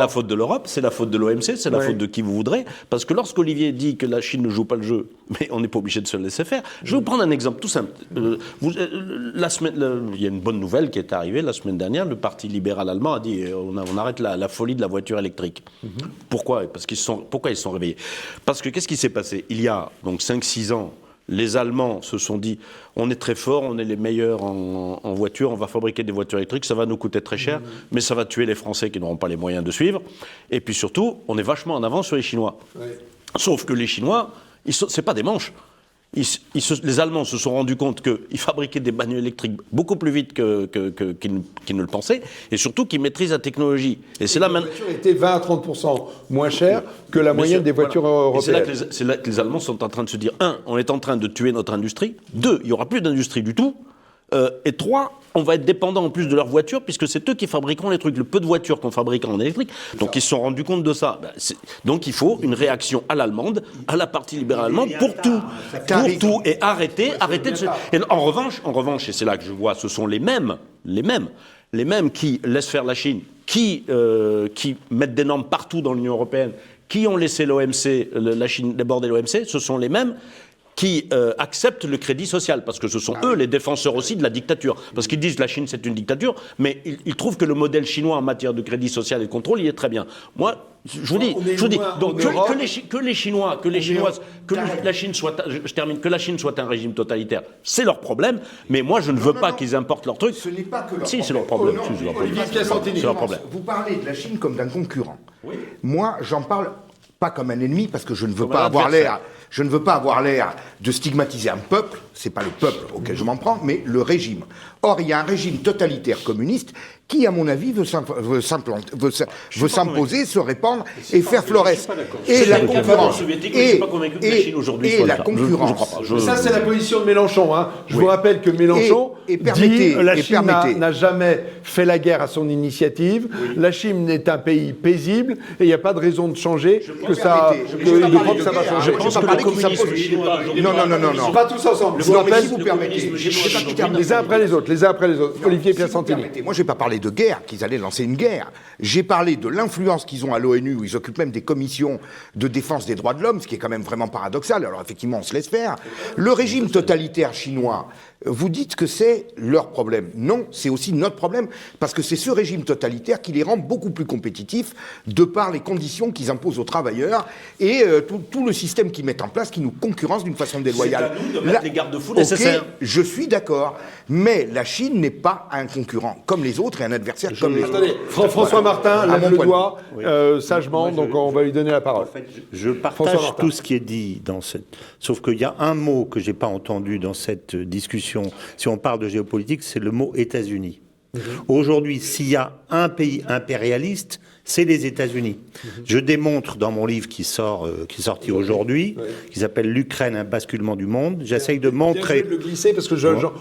faute de l'Europe, c'est la faute de l'OMC, c'est la faute de qui vous voudrez. Parce que lorsqu'Olivier dit que la Chine ne joue pas le jeu, mais on n'est pas obligé de se le laisser faire. Je vais vous prendre un exemple tout simple. Il y a une bonne nouvelle qui est arrivée la semaine dernière. Le Parti libéral allemand a dit on arrête la folie de la voiture électrique. Pourquoi ? Pourquoi ils se sont réveillés? Parce que qu'est-ce qui s'est passé? Il y a donc 5-6 ans, les Allemands se sont dit on est très forts, on est les meilleurs en voiture, on va fabriquer des voitures électriques, ça va nous coûter très cher, mais ça va tuer les Français qui n'auront pas les moyens de suivre. Et puis surtout, on est vachement en avance sur les Chinois. Ouais. Sauf que les Chinois, c'est pas des manches. Les Allemands se sont rendus compte qu'ils fabriquaient des bagnoles électriques beaucoup plus vite qu'ils ne le pensaient, et surtout qu'ils maîtrisent la technologie. Et c'est là maintenant. Les voitures étaient 20 à 30% moins chères que la moyenne des voitures européennes. C'est là que les Allemands sont en train de se dire 1, on est en train de tuer notre industrie. 2, il n'y aura plus d'industrie du tout. Et 3, on va être dépendant en plus de leurs voitures, puisque c'est eux qui fabriqueront les trucs. Le peu de voitures qu'on fabrique en électrique. Donc ils se sont rendus compte de ça. Donc il faut une réaction à l'allemande, à la partie libérale allemande, pour tout, et arrêter de se... Et en revanche, et c'est là que je vois, ce sont les mêmes qui laissent faire la Chine, qui mettent des normes partout dans l'Union européenne, qui ont laissé l'OMC, la Chine déborder l'OMC, ce sont les mêmes qui acceptent le crédit social, parce que ce sont eux les défenseurs aussi de la dictature. Parce qu'ils disent que la Chine c'est une dictature, mais ils trouvent que le modèle chinois en matière de crédit social et de contrôle, il est très bien. Moi, je vous dis, donc que la Chine soit un régime totalitaire, c'est leur problème, mais moi je ne veux pas qu'ils importent leur truc. Ce n'est pas que leur c'est leur problème. C'est leur problème. Vous parlez de la Chine comme d'un concurrent. Oui. Moi, j'en parle pas comme un ennemi, parce que je ne veux pas avoir l'air de stigmatiser un peuple, c'est pas le peuple auquel je m'en prends, mais le régime. Or, il y a un régime totalitaire communiste qui, à mon avis, veut s'imposer, se répandre et faire florès. Et la concurrence. Et la concurrence. Ça, c'est la position de Mélenchon. Hein. Je vous rappelle que Mélenchon dit la Chine n'a jamais fait la guerre à son initiative. Oui. La Chine est un pays paisible et il n'y a pas de raison de changer que ça va changer. Je pense que le communisme chinois... Non. Pas tous ensemble. Je vous rappelle, si vous permettez. Les uns après les autres. Olivier Pierre-Santini. Moi, je n'ai pas parlé de guerre, qu'ils allaient lancer une guerre. J'ai parlé de l'influence qu'ils ont à l'ONU, où ils occupent même des commissions de défense des droits de l'homme, ce qui est quand même vraiment paradoxal. Alors effectivement, on se laisse faire. Le régime totalitaire chinois, vous dites que c'est leur problème. Non, c'est aussi notre problème, parce que c'est ce régime totalitaire qui les rend beaucoup plus compétitifs de par les conditions qu'ils imposent aux travailleurs et tout le système qu'ils mettent en place qui nous concurrence d'une façon déloyale. C'est à nous de mettre les garde-fous nécessaires. Je suis d'accord, mais la Chine n'est pas un concurrent comme les autres et un adversaire comme les autres. François Martin lève le doigt sagement, donc on va lui donner la parole. En fait, je partage tout ce qui est dit dans cette... Sauf qu'il y a un mot que j'ai pas entendu dans cette discussion. Si on parle de géopolitique, c'est le mot États-Unis. Aujourd'hui, s'il y a un pays impérialiste, c'est les États-Unis. Je démontre dans mon livre qui est sorti aujourd'hui, qui s'appelle L'Ukraine, un basculement du monde. J'essaye de montrer. Bien de le glisser parce que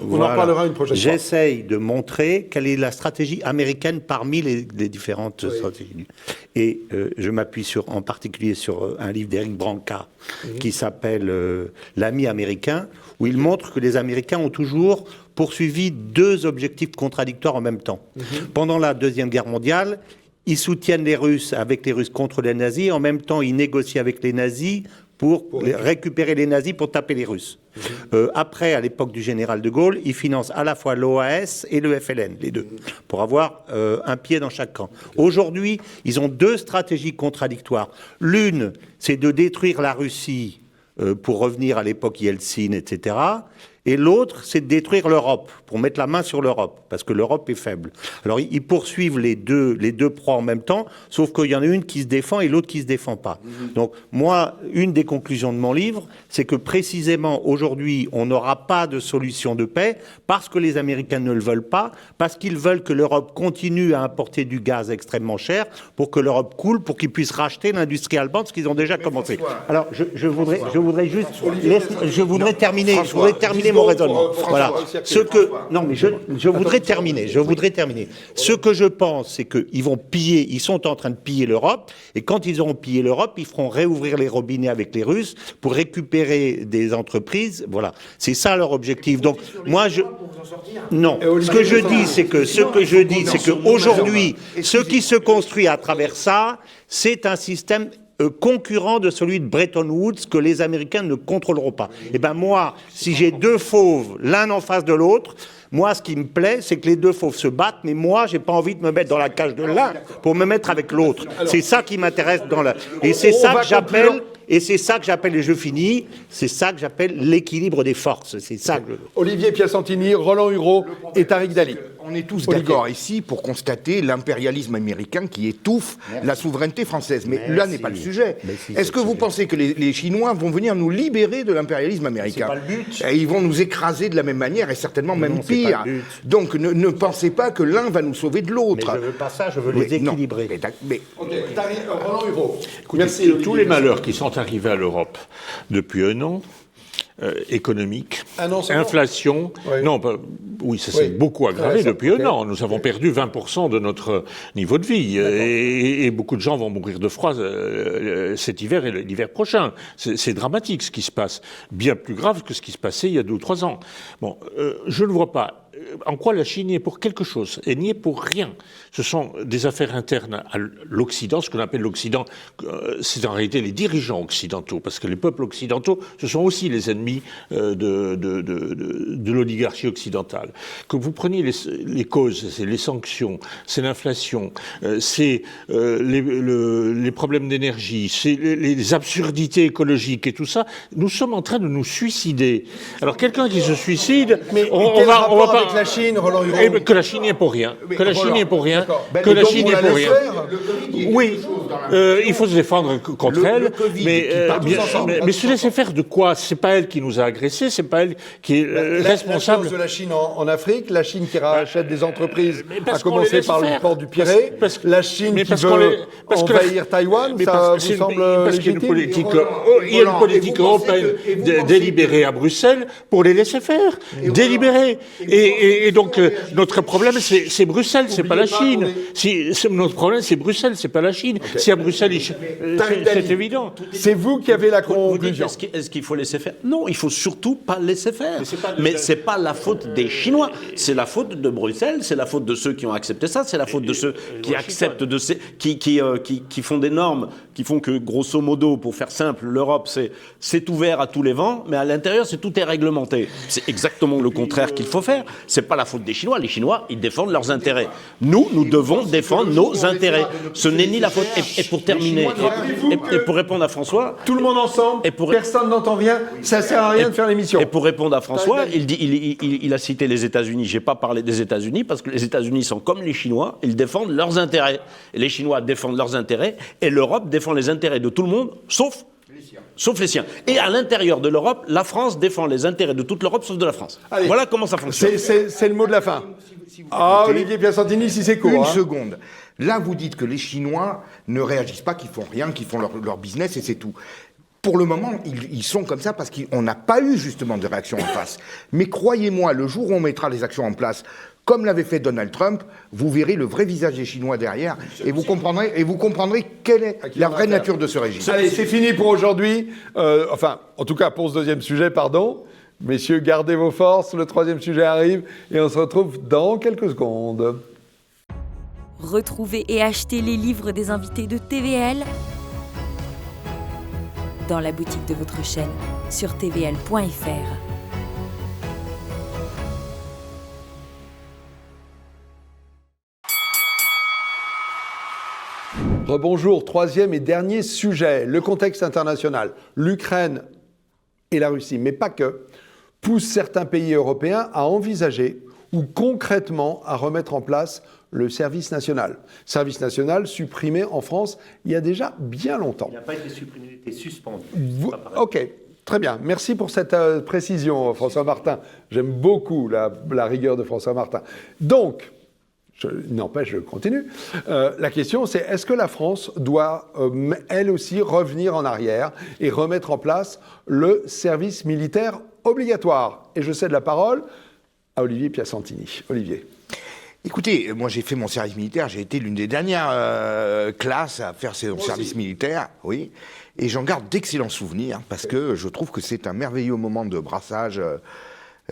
on en parlera une prochaine fois. J'essaye de montrer quelle est la stratégie américaine parmi les différentes stratégies. Et je m'appuie en particulier sur un livre d'Eric Branca qui s'appelle L'ami américain, où il montre que les Américains ont toujours poursuivi deux objectifs contradictoires en même temps. Pendant la Deuxième Guerre mondiale, ils soutiennent les Russes avec les Russes contre les nazis, en même temps ils négocient avec les nazis pour récupérer les nazis pour taper les Russes. Après, à l'époque du général de Gaulle, ils financent à la fois l'OAS et le FLN, les deux, pour avoir un pied dans chaque camp. Aujourd'hui, ils ont deux stratégies contradictoires. L'une, c'est de détruire la Russie pour revenir à l'époque Yeltsin, etc. Et l'autre, c'est de détruire l'Europe, pour mettre la main sur l'Europe, parce que l'Europe est faible. Alors, ils poursuivent les deux proies en même temps, sauf qu'il y en a une qui se défend et l'autre qui se défend pas. Donc, moi, une des conclusions de mon livre, c'est que précisément, aujourd'hui, on n'aura pas de solution de paix, parce que les Américains ne le veulent pas, parce qu'ils veulent que l'Europe continue à importer du gaz extrêmement cher, pour que l'Europe coule, pour qu'ils puissent racheter l'industrie allemande, ce qu'ils ont déjà commencé. Alors, je voudrais terminer mon raisonnement. Voilà. Je voudrais terminer. Ce que je pense, c'est ils sont en train de piller l'Europe, et quand ils auront pillé l'Europe, ils feront réouvrir les robinets avec les Russes pour récupérer des entreprises. Voilà. C'est ça leur objectif. Donc, moi, non. Ce que je dis, c'est que aujourd'hui, ce qui se construit à travers ça, c'est un système concurrent de celui de Bretton Woods que les Américains ne contrôleront pas. Et ben moi, si j'ai deux fauves, l'un en face de l'autre, moi, ce qui me plaît, c'est que les deux fauves se battent, mais moi, j'ai pas envie de me mettre dans la cage de l'un pour me mettre avec l'autre. C'est ça qui m'intéresse et c'est ça que j'appelle. Et c'est ça que j'appelle, et je finis, c'est ça que j'appelle l'équilibre des forces. C'est ça que Olivier Pierre-Santini, Roland Hureau et Tariq Dali. On est tous d'accord ici pour constater l'impérialisme américain qui étouffe la souveraineté française. Mais là n'est pas le sujet. Est-ce que vous pensez que les Chinois vont venir nous libérer de l'impérialisme américain ? C'est pas le but. Et ils vont nous écraser de la même manière et certainement même pire. Donc ne pensez pas que l'un va nous sauver de l'autre. Mais je veux pas ça, je veux les équilibrer. Roland Hureau. Merci. Tous les malheurs qui sont arrivés à l'Europe depuis un an, économique, inflation. Oui, ça s'est beaucoup aggravé depuis un an. Nous avons perdu 20% de notre niveau de vie et beaucoup de gens vont mourir de froid cet hiver et l'hiver prochain. C'est dramatique ce qui se passe, bien plus grave que ce qui se passait il y a 2 ou 3 ans. Bon, je ne vois pas en quoi la Chine y est pour quelque chose. Elle n'y est pour rien. Ce sont des affaires internes à l'Occident, ce qu'on appelle l'Occident, c'est en réalité les dirigeants occidentaux, parce que les peuples occidentaux, ce sont aussi les ennemis de l'oligarchie occidentale. Que vous preniez les causes, c'est les sanctions, c'est l'inflation, c'est les problèmes d'énergie, c'est les absurdités écologiques et tout ça, nous sommes en train de nous suicider. Alors quelqu'un qui se suicide, mais on quel va rapport pas... avec la Chine, Roland Huron? Que la Chine n'y est pour rien. Mais Que la Chine n'y est pour rien. Ben, Que la donc Chine on n'y est la pour laisse rien. faire. Oui, il faut se défendre contre elle, mais se laisser faire de quoi? C'est pas elle qui nous a agressés, c'est pas elle qui est responsable. La de la Chine en Afrique, la Chine qui rachète des entreprises, à qu'on commencer les laisse par le faire. port du Pirée, la Chine qui veut envahir Taïwan, ça vous semble parce qu'il y a légitime? il y a une politique européenne délibérée à Bruxelles pour les laisser faire, délibérée. Et donc notre problème c'est Bruxelles, c'est pas la Chine. Notre problème c'est Bruxelles, c'est pas la Chine. Si à Bruxelles, c'est évident. C'est vous qui avez la Vous dites, conclusion. est-ce qu'il faut laisser faire? Non, il faut surtout pas laisser faire. Mais c'est pas la faute des Chinois, c'est la faute de Bruxelles, c'est la faute de ceux qui ont accepté ça, c'est la faute de ceux qui acceptent qui font des normes, qui font que grosso modo, pour faire simple, l'Europe c'est ouvert à tous les vents, mais à l'intérieur tout est réglementé. C'est exactement le contraire qu'il faut faire. C'est pas la faute des Chinois. Les Chinois, ils défendent leurs intérêts. Nous devons défendre nos intérêts. Ce n'est ni la faute. Et pour terminer, et pour répondre à François, Tout le monde ensemble, personne n'entend rien, ça sert à rien de faire l'émission. et pour répondre à François, il a cité les États-Unis. J'ai pas parlé des États-Unis parce que les États-Unis sont comme les Chinois, ils défendent leurs intérêts. Et les Chinois défendent leurs intérêts et l'Europe défend les intérêts de tout le monde, sauf les siens. Et à l'intérieur de l'Europe, la France défend les intérêts de toute l'Europe, sauf de la France. Allez. Voilà comment ça fonctionne. C'est le mot de la fin. Olivier Piacentini, si c'est court. Une hein. seconde. Là, vous dites que les Chinois ne réagissent pas, qu'ils font rien, qu'ils font leur business et c'est tout. Pour le moment, ils sont comme ça parce qu'on n'a pas eu justement de réaction en face. Mais croyez-moi, le jour où on mettra les actions en place, comme l'avait fait Donald Trump, vous verrez le vrai visage des Chinois derrière et vous comprendrez quelle est la vraie nature de ce régime. Allez, c'est fini pour aujourd'hui. Enfin, en tout cas, pour ce deuxième sujet, pardon. Messieurs, gardez vos forces, le troisième sujet arrive et on se retrouve dans quelques secondes. Retrouvez et achetez les livres des invités de TVL dans la boutique de votre chaîne sur tvl.fr. Rebonjour, troisième et dernier sujet, le contexte international. L'Ukraine et la Russie, mais pas que, poussent certains pays européens à envisager ou concrètement à remettre en place le service national. Service national supprimé en France il y a déjà bien longtemps. Il n'a pas été supprimé, il a été suspendu. Ok, très bien. Merci pour cette précision, François Martin. J'aime beaucoup la rigueur de François Martin. Donc, n'empêche, je continue. La question, c'est est-ce que la France doit, elle aussi, revenir en arrière et remettre en place le service militaire obligatoire? Et je cède la parole à Olivier Piacentini. Olivier. Écoutez, moi j'ai fait mon service militaire, j'ai été l'une des dernières classes à faire ce service militaire, oui, et j'en garde d'excellents souvenirs parce que je trouve que c'est un merveilleux moment de brassage,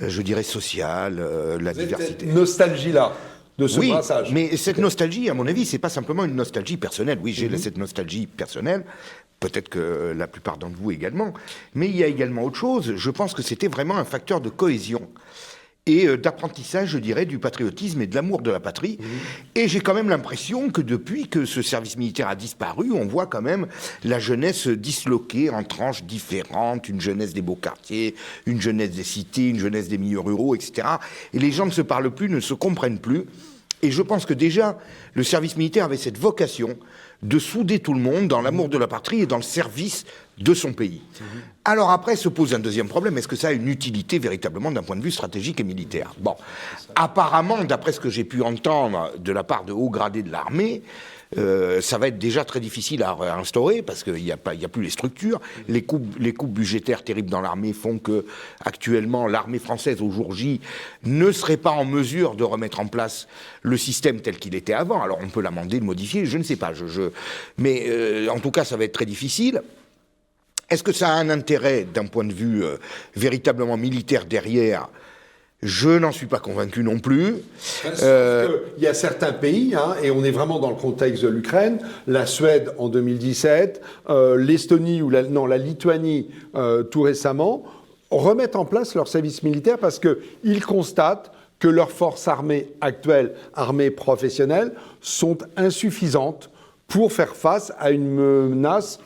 je dirais social, la diversité. Cette nostalgie-là de ce brassage. Oui, mais cette nostalgie, à mon avis, c'est pas simplement une nostalgie personnelle. Oui, j'ai cette nostalgie personnelle, peut-être que la plupart d'entre vous également, mais il y a également autre chose. Je pense que c'était vraiment un facteur de cohésion et d'apprentissage, je dirais, du patriotisme et de l'amour de la patrie. Et j'ai quand même l'impression que depuis que ce service militaire a disparu, on voit quand même la jeunesse disloquée en tranches différentes, une jeunesse des beaux quartiers, une jeunesse des cités, une jeunesse des milieux ruraux, etc. Et les gens ne se parlent plus, ne se comprennent plus. Et je pense que déjà, le service militaire avait cette vocation de souder tout le monde dans l'amour de la patrie et dans le service de son pays. Alors après se pose un deuxième problème, est-ce que ça a une utilité véritablement d'un point de vue stratégique et militaire? Bon, apparemment, d'après ce que j'ai pu entendre de la part de hauts gradés de l'armée, ça va être déjà très difficile à instaurer parce qu'il n'y a plus les structures. Les coupes budgétaires terribles dans l'armée font que actuellement l'armée française au jour J ne serait pas en mesure de remettre en place le système tel qu'il était avant. Alors on peut l'amender, le modifier, je ne sais pas. Mais en tout cas, ça va être très difficile. Est-ce que ça a un intérêt d'un point de vue véritablement militaire derrière? Je n'en suis pas convaincu non plus. Il y a certains pays, et on est vraiment dans le contexte de l'Ukraine, la Suède en 2017, l'Estonie ou la Lituanie tout récemment, remettent en place leur service militaire parce qu'ils constatent que leurs forces armées actuelles, armées professionnelles, sont insuffisantes pour faire face à une menace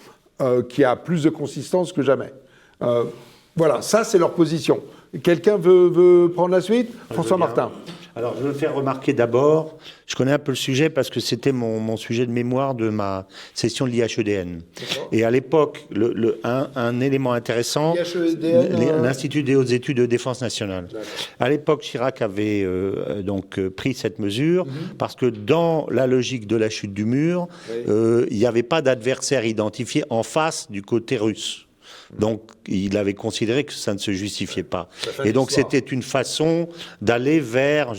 qui a plus de consistance que jamais. Voilà, ça c'est leur position. Quelqu'un veut prendre la suite ? François Martin. Alors, je veux faire remarquer d'abord, je connais un peu le sujet parce que c'était mon sujet de mémoire de ma session de l'IHEDN. Et à l'époque, un élément intéressant, l'Institut des hautes études de défense nationale. À l'époque, Chirac avait pris cette mesure parce que dans la logique de la chute du mur, il n'y avait pas d'adversaire identifié en face du côté russe. Donc, il avait considéré que ça ne se justifiait pas. Et donc, c'était une façon d'aller vers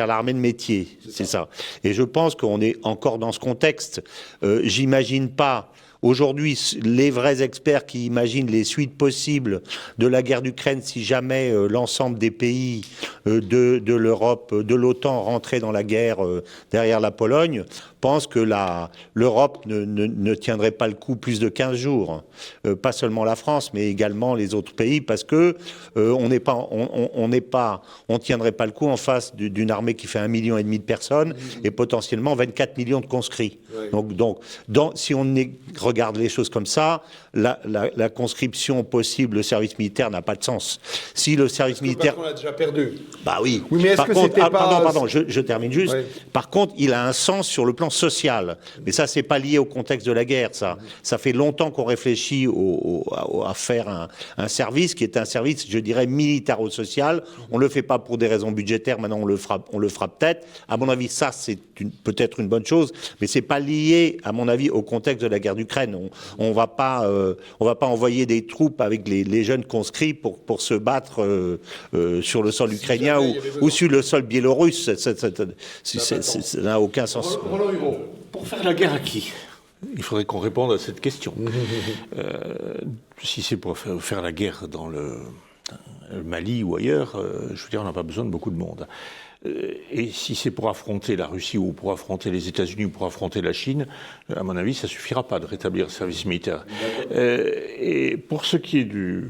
l'armée de métier. C'est ça. Et je pense qu'on est encore dans ce contexte. J'imagine pas. Aujourd'hui, les vrais experts qui imaginent les suites possibles de la guerre d'Ukraine si jamais l'ensemble des pays de l'Europe, de l'OTAN rentraient dans la guerre derrière la Pologne, pensent que l'Europe ne tiendrait pas le coup plus de 15 jours. Pas seulement la France, mais également les autres pays, parce que on tiendrait pas le coup en face d'une armée qui fait 1,5 million de personnes et potentiellement 24 millions de conscrits. Donc, si on regarde les choses comme ça, la conscription possible, le service militaire n'a pas de sens. Si le service militaire... Parce qu'on l'a déjà perdu. Bah oui. Oui, mais est-ce que c'était pas... Pardon, je termine juste. Oui. Par contre, il a un sens sur le plan social. Mais ça, c'est pas lié au contexte de la guerre, ça. Ça fait longtemps qu'on réfléchit à faire un service qui est un service, je dirais, militaro-social. On le fait pas pour des raisons budgétaires, maintenant on le fera peut-être. À mon avis, ça, c'est peut-être une bonne chose, mais c'est pas lié, à mon avis, au contexte de la guerre d'Ukraine. On va pas envoyer des troupes avec les jeunes conscrits pour se battre sur le sol ukrainien ou sur le sol biélorusse. Ça n'a aucun sens. Pour faire la guerre à qui ? Il faudrait qu'on réponde à cette question. Si c'est pour faire la guerre dans le Mali ou ailleurs, je veux dire, on n'a pas besoin de beaucoup de monde. Et si c'est pour affronter la Russie ou pour affronter les États-Unis ou pour affronter la Chine, à mon avis, ça ne suffira pas de rétablir le service militaire. Et pour ce qui est du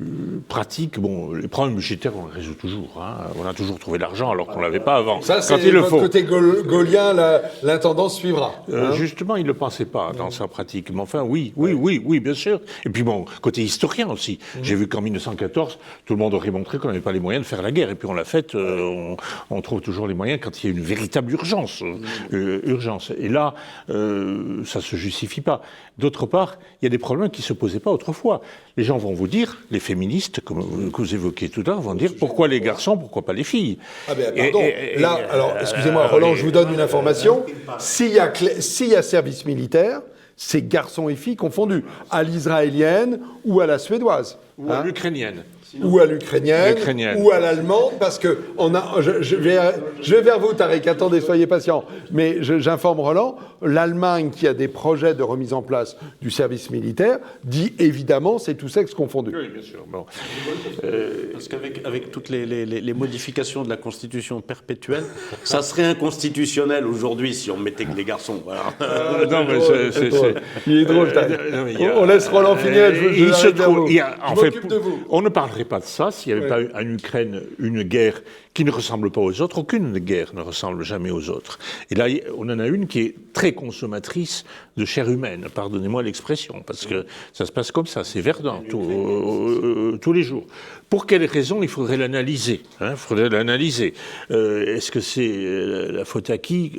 pratique, bon, les problèmes budgétaires, on les résout toujours. On a toujours trouvé l'argent alors qu'on ne l'avait pas avant. Ça, c'est votre côté gaulien, l'intendance suivra. Justement, il ne le pensait pas dans sa pratique. Mais enfin, oui, bien sûr. Et puis bon, côté historien aussi. J'ai vu qu'en 1914, tout le monde aurait montré qu'on n'avait pas les moyens de faire la guerre. Et puis on l'a fait, on trouve toujours les moyens quand il y a une véritable urgence. Et là, ça ne se justifie pas. D'autre part, il y a des problèmes qui ne se posaient pas autrefois. Les gens vont vous dire, les féministes, comme vous évoquez tout à l'heure, vont dire pourquoi les garçons, pourquoi pas les filles. Ah ben pardon, alors excusez-moi Roland, je vous donne une information. S'il y a service militaire, c'est garçons et filles confondus, à l'israélienne ou à la suédoise. Ou à l'ukrainienne. Ou à l'ukrainienne, ou à l'allemande, parce que je vais vers vous, Tariq, attendez, soyez patient. Mais j'informe Roland, l'Allemagne, qui a des projets de remise en place du service militaire, dit évidemment, c'est tout sexe confondu. Oui, bien sûr. Bon. Parce qu'avec toutes les modifications de la Constitution perpétuelle, ça serait inconstitutionnel aujourd'hui si on mettait que les garçons. Voilà. Non, mais il est drôle, on laisse Roland finir, en fait, de vous. On ne parlerait pas de ça s'il n'y avait pas en Ukraine une guerre qui ne ressemble pas aux autres. Aucune guerre ne ressemble jamais aux autres. Et là, on en a une qui est très consommatrice de chair humaine, pardonnez-moi l'expression, parce que ça se passe comme ça, c'est verdant, tous les jours. Pour quelles raisons il faudrait l'analyser Est-ce que c'est la faute à qui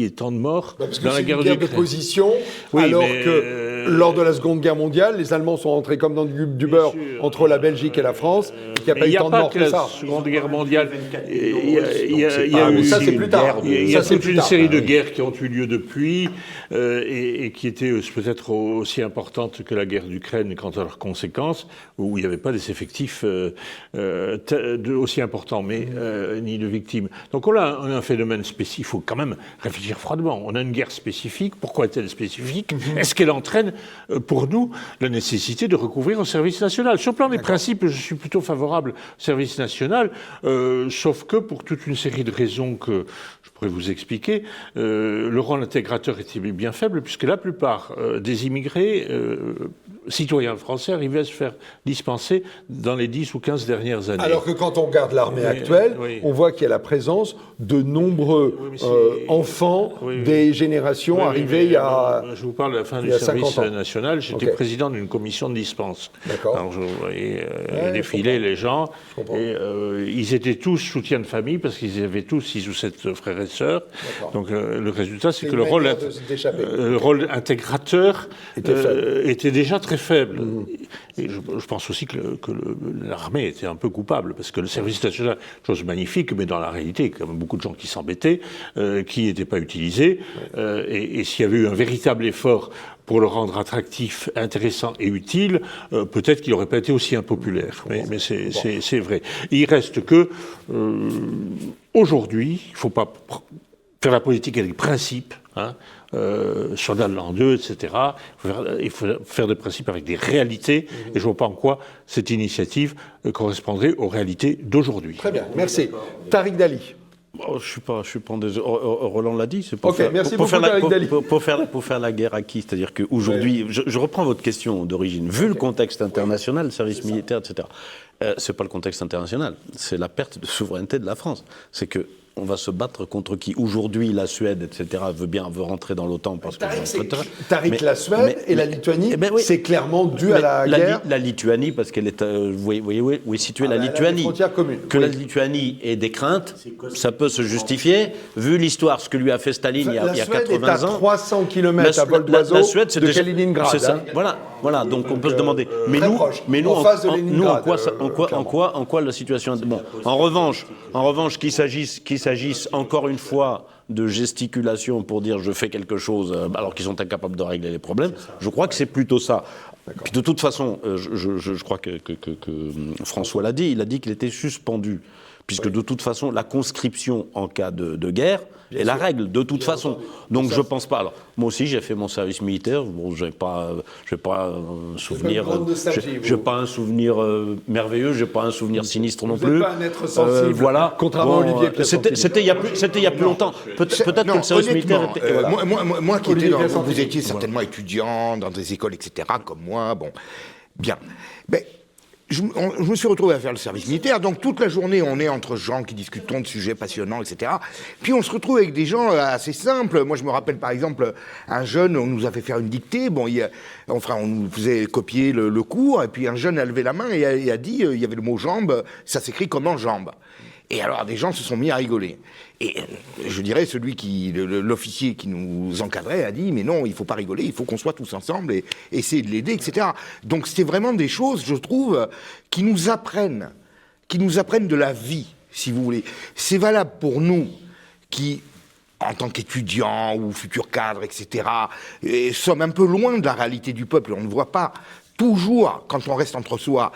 est tant de morts dans la guerre d'Ukraine ? De position, alors que lors de la Seconde Guerre mondiale, les Allemands sont rentrés comme dans du beurre entre la Belgique et la France, il n'y a pas eu tant de morts que ça. La Seconde Guerre mondiale, il y a eu ça c'est plus tard. Il y a toute une série de guerres qui ont eu lieu depuis et qui étaient peut-être aussi importantes que la guerre d'Ukraine quant à leurs conséquences, où il n'y avait pas des effectifs aussi importants, mais ni de victimes. Donc on a un phénomène spécifique. Il faut quand même réfléchir froidement. On a une guerre spécifique. Pourquoi est-elle spécifique ? Est-ce qu'elle entraîne entraîne, pour nous, la nécessité de recouvrir au service national. Sur le plan des principes, je suis plutôt favorable au service national, sauf que pour toute une série de raisons que je pourrais vous expliquer, le rôle intégrateur était bien faible, puisque la plupart des immigrés citoyens français arrivaient à se faire dispenser dans les 10 ou 15 dernières années. Alors que quand on regarde l'armée actuelle, on voit qu'il y a la présence de nombreux enfants des générations arrivées il y a... Je vous parle de la fin du service national. J'étais président d'une commission de dispense. D'accord. Alors je voyais défiler les gens. Et ils étaient tous soutiens de famille parce qu'ils avaient tous 6 ou 7 frères et sœurs. Donc le résultat, c'est que le rôle intégrateur était déjà très faible. Et je pense aussi que l'armée était un peu coupable, parce que le service national, chose magnifique, mais dans la réalité, il y a quand même beaucoup de gens qui s'embêtaient, qui n'étaient pas utilisés. Et s'il y avait eu un véritable effort pour le rendre attractif, intéressant et utile, peut-être qu'il n'aurait pas été aussi impopulaire. Mais c'est vrai. Il reste que, aujourd'hui, il ne faut pas faire la politique avec des principes, sur la l'an 2, etc. Il faut faire des principes avec des réalités, et je ne vois pas en quoi cette initiative correspondrait aux réalités d'aujourd'hui. Très bien, merci. Tariq Dali. Oh, je suis pas en Roland l'a dit, c'est pour faire la guerre à qui? C'est-à-dire qu'aujourd'hui, je reprends votre question d'origine. Vu le contexte international, le service militaire, etc., c'est pas le contexte international, c'est la perte de souveraineté de la France. C'est que on va se battre contre qui? Aujourd'hui, la Suède, etc., veut rentrer dans l'OTAN parce que... La Suède et la Lituanie, c'est clairement dû à la guerre. La Lituanie, parce qu'elle est... vous voyez où est située la Lituanie. Que la Lituanie ait des craintes, ça peut se justifier. Vu l'histoire, ce que lui a fait Staline il y a 80 ans... La Suède est à 300 km à vol d'oiseau de Kaliningrad. C'est ça, voilà, donc on peut se demander. Mais nous, en quoi la situation... Bon, en revanche, qu'il s'agisse encore une fois de gesticulation pour dire je fais quelque chose alors qu'ils sont incapables de régler les problèmes, je crois que c'est plutôt ça. Puis de toute façon, je crois que François l'a dit, il a dit qu'il était suspendu, puisque de toute façon, la conscription en cas de guerre est la règle, de toute façon. Donc je pense pas. Alors, moi aussi, j'ai fait mon service militaire. Bon, j'ai pas un souvenir. J'ai pas un souvenir merveilleux. J'ai pas un souvenir sinistre non plus. Vous n'êtes pas un être sensible. Voilà. Contrairement à Olivier Piacentini. C'était il y a plus longtemps. Peut-être que le service militaire était. Voilà. Moi qui étais vous étiez certainement étudiant dans des écoles, etc. Comme moi. Bon, bien. Mais je me suis retrouvé à faire le service militaire, donc toute la journée on est entre gens qui discutons de sujets passionnants, etc. Puis on se retrouve avec des gens assez simples. Moi je me rappelle par exemple un jeune, on nous a fait faire une dictée, bon, on nous faisait copier le cours, et puis un jeune a levé la main et a dit, il y avait le mot jambe, ça s'écrit comment jambe. Et alors des gens se sont mis à rigoler. Et je dirais, l'officier qui nous encadrait a dit, mais non, il ne faut pas rigoler, il faut qu'on soit tous ensemble et essayer de l'aider, etc. Donc c'était vraiment des choses, je trouve, qui nous apprennent de la vie, si vous voulez. C'est valable pour nous qui, en tant qu'étudiants ou futurs cadres, etc., sommes un peu loin de la réalité du peuple. On ne voit pas toujours, quand on reste entre soi,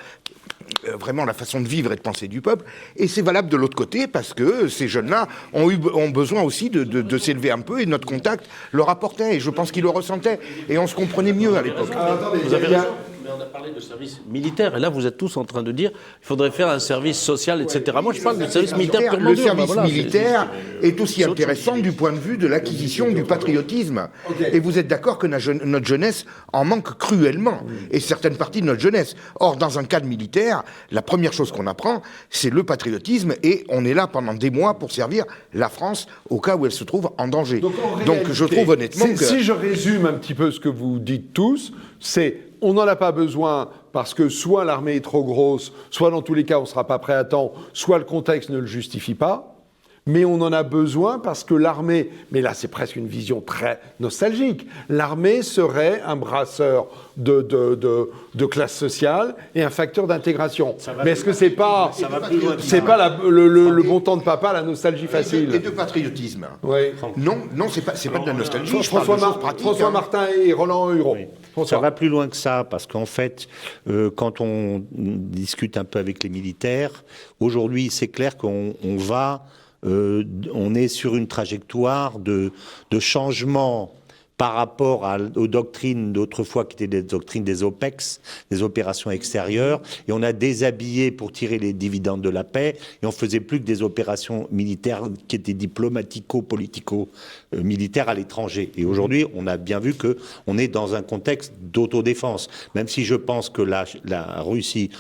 vraiment la façon de vivre et de penser du peuple, et c'est valable de l'autre côté parce que ces jeunes-là ont besoin aussi de s'élever un peu, et notre contact leur apportait, et je pense qu'ils le ressentaient, et on se comprenait mieux à l'époque. Vous avez raison. Mais on a parlé de service militaire, et là vous êtes tous en train de dire qu'il faudrait faire un service social, etc. Moi je parle du service militaire purement dur. Le service militaire est aussi intéressant du point de vue de l'acquisition du patriotisme. Et vous êtes d'accord que notre jeunesse en manque cruellement, et certaines parties de notre jeunesse. Or, dans un cadre militaire, la première chose qu'on apprend, c'est le patriotisme, et on est là pendant des mois pour servir la France au cas où elle se trouve en danger. Donc je trouve honnêtement que... Si je résume un petit peu ce que vous dites tous, c'est... On n'en a pas besoin parce que soit l'armée est trop grosse, soit dans tous les cas on ne sera pas prêt à temps, soit le contexte ne le justifie pas. Mais on en a besoin parce que l'armée, mais là c'est presque une vision très nostalgique, l'armée serait un brasseur de classe sociale et un facteur d'intégration. Mais est-ce que c'est pas le bon temps de papa, la nostalgie facile? Et de patriotisme. Oui. Non, c'est pas de la nostalgie. François Martin et Roland Huron. Oui. Ça va plus loin que ça, parce qu'en fait, quand on discute un peu avec les militaires, aujourd'hui c'est clair qu'on on est sur une trajectoire de changement par rapport aux doctrines d'autrefois qui étaient des doctrines des OPEX, des opérations extérieures, et on a déshabillé pour tirer les dividendes de la paix, et on faisait plus que des opérations militaires qui étaient diplomatico-militaires à l'étranger. Et aujourd'hui, on a bien vu qu'on est dans un contexte d'autodéfense, même si je pense que la Russie,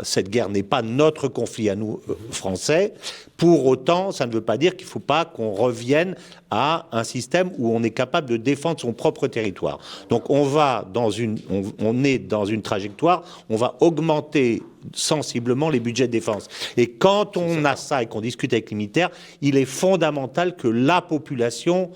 cette guerre n'est pas notre conflit à nous, Français. Pour autant, ça ne veut pas dire qu'il ne faut pas qu'on revienne à un système où on est capable de défendre son propre territoire. Donc on est dans une trajectoire, on va augmenter sensiblement les budgets de défense. Et quand on a ça et qu'on discute avec les militaires, il est fondamental que la population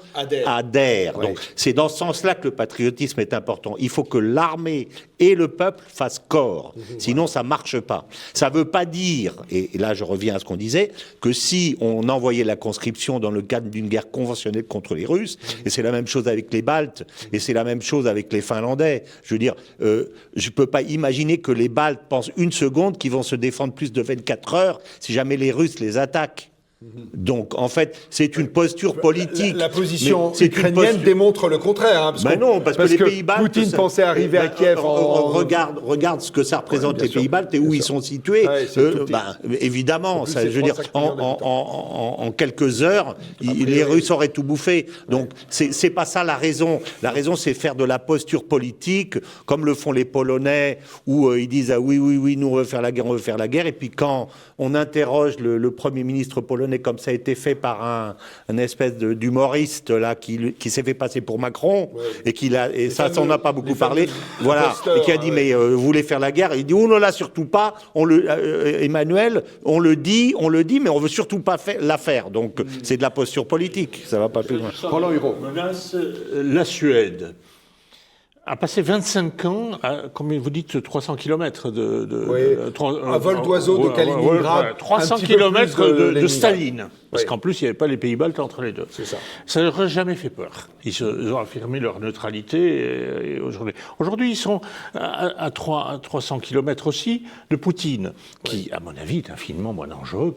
adhère. Donc c'est dans ce sens-là que le patriotisme est important. Il faut que l'armée et le peuple fassent corps. Sinon, ça ne marche pas. Ça ne veut pas dire, et là je reviens à ce qu'on disait, que si on envoyait la conscription dans le cadre d'une guerre conventionnelle contre les Russes, et c'est la même chose avec les Baltes, et c'est la même chose avec les Finlandais. Je veux dire, je ne peux pas imaginer que les Baltes pensent une seconde qu'ils vont se défendre plus de 24 heures si jamais les Russes les attaquent. Donc, en fait, c'est une posture politique. La position ukrainienne démontre le contraire. Hein, parce que les pays baltes... Poutine pensait arriver à Kiev Regarde ce que ça représente, les pays baltes, et où ils sont situés. Évidemment, plus, je veux dire, en quelques heures, les Russes auraient tout bouffé. Donc, c'est pas ça la raison. La raison, c'est faire de la posture politique, comme le font les Polonais, où ils disent « Ah oui, nous, on veut faire la guerre », et puis quand on interroge le Premier ministre polonais, comme ça a été fait par un espèce d'humoriste là qui s'est fait passer pour Macron, et ça on n'a pas beaucoup parlé, voilà, et qui a dit mais vous voulez faire la guerre, il dit oh non là surtout pas, Emmanuel, on le dit mais on veut surtout pas la faire, donc c'est de la posture politique, ça va pas plus loin. Roland Hureau. La Suède a passé 25 ans à, comme vous dites, 300 km un vol d'oiseau de Kaliningrad. 300 km de Staline. Parce qu'en plus, il n'y avait pas les pays baltes entre les deux. C'est ça. Ça ne leur a jamais fait peur. Ils ont affirmé leur neutralité. Et aujourd'hui, ils sont à 300 km aussi de Poutine, qui, à mon avis, est infiniment moins dangereux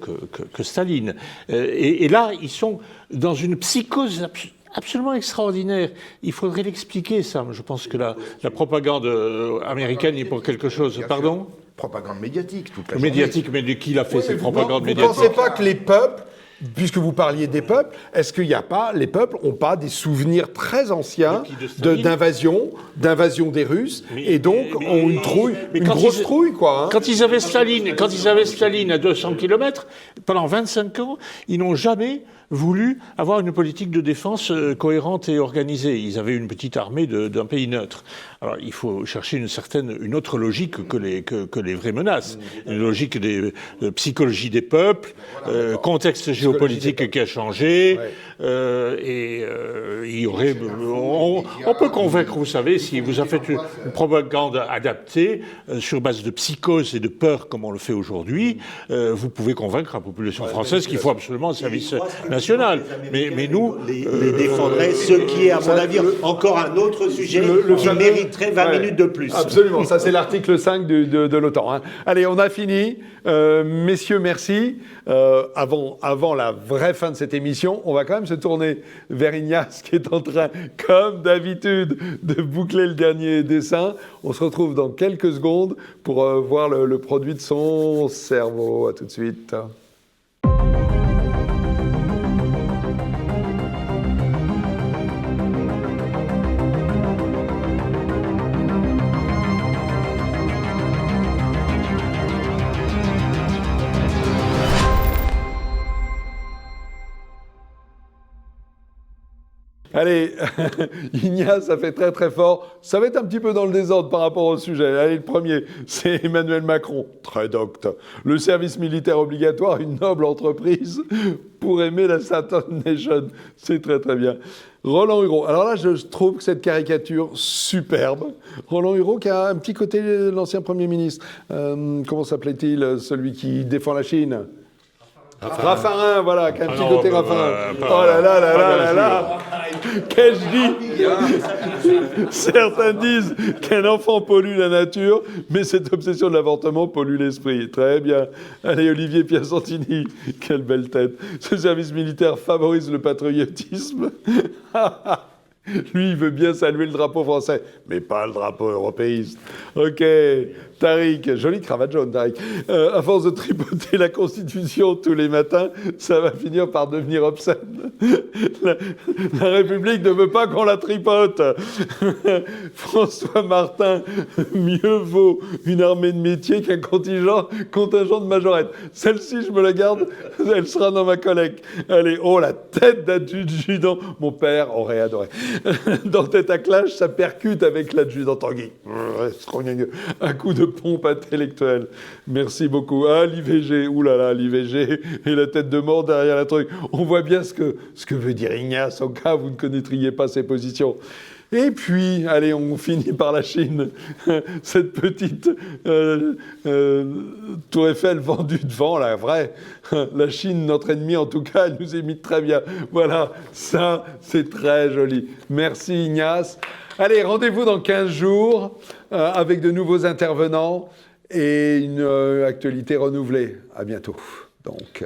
que Staline. Et là, ils sont dans une psychose absolument extraordinaire. Il faudrait l'expliquer, ça. Je pense que la propagande américaine est pour quelque chose. Pardon ? Propagande médiatique, toute la médiatique, mais de qui l'a fait cette propagande médiatique ? Vous ne pensez pas que les peuples, puisque vous parliez des peuples, est-ce qu'il n'y a pas, les peuples n'ont pas des souvenirs très anciens d'invasion des Russes, et donc ont une trouille, une grosse trouille, quoi. Hein. Quand ils avaient Staline à 200 km, pendant 25 ans, ils n'ont jamais voulu avoir une politique de défense cohérente et organisée. Ils avaient une petite armée d'un pays neutre. Alors, il faut chercher une autre logique que les vraies menaces. Une logique de psychologie des peuples, contexte géopolitique qui a changé, il y aurait... On peut convaincre, vous savez, si vous avez fait une propagande adaptée, sur base de psychose et de peur, comme on le fait aujourd'hui, vous pouvez convaincre la population française qu'il faut absolument un service national. Mais nous... Les défendraient, ce qui est, à mon avis, encore un autre sujet qui mériterait 20 minutes de plus. Absolument, ça c'est l'article 5 de l'OTAN. Hein. Allez, on a fini. Messieurs, merci. Avant la vraie fin de cette émission, on va quand même se tourner vers Ignace qui est en train, comme d'habitude, de boucler le dernier dessin. On se retrouve dans quelques secondes pour voir le produit de son cerveau. À tout de suite. Allez, Ignace, ça fait très très fort. Ça va être un petit peu dans le désordre par rapport au sujet. Allez, le premier, c'est Emmanuel Macron. Très docte. Le service militaire obligatoire, une noble entreprise pour aimer la Saturn Nation. C'est très très bien. Roland Hureau. Alors là, je trouve que cette caricature superbe. Roland Hureau qui a un petit côté de l'ancien Premier ministre. Comment s'appelait-il, celui qui défend la Chine ? Raffarin, voilà, qui a un petit côté Raffarin. Oh là là là là là là. Qu'ai-je dit? Certains disent qu'un enfant pollue la nature, mais cette obsession de l'avortement pollue l'esprit. Très bien. Allez, Olivier Piacentini, quelle belle tête. Ce service militaire favorise le patriotisme. Lui, il veut bien saluer le drapeau français, mais pas le drapeau européiste. Ok, Tariq, jolie cravate jaune, Tariq. À force de tripoter la Constitution tous les matins, ça va finir par devenir obscène. La République ne veut pas qu'on la tripote. François Martin, mieux vaut une armée de métier qu'un contingent de majorettes. Celle-ci, je me la garde, elle sera dans ma collecte. Allez, oh, la tête d'adjudant. Mon père aurait adoré. Dans Tête à Clash, ça percute avec l'adjudant Tanguy. Un coup de pompe intellectuelle. Merci beaucoup. Ah, l'IVG, oulala, l'IVG et la tête de mort derrière la truc. On voit bien ce que veut dire Ignace, au cas où vous ne connaîtriez pas ses positions. Et puis, allez, on finit par la Chine. Cette petite Tour Eiffel vendue devant, la vraie. La Chine, notre ennemi, en tout cas, elle nous imite très bien. Voilà, ça, c'est très joli. Merci Ignace. Allez, rendez-vous dans 15 jours avec de nouveaux intervenants et une actualité renouvelée. À bientôt. Donc...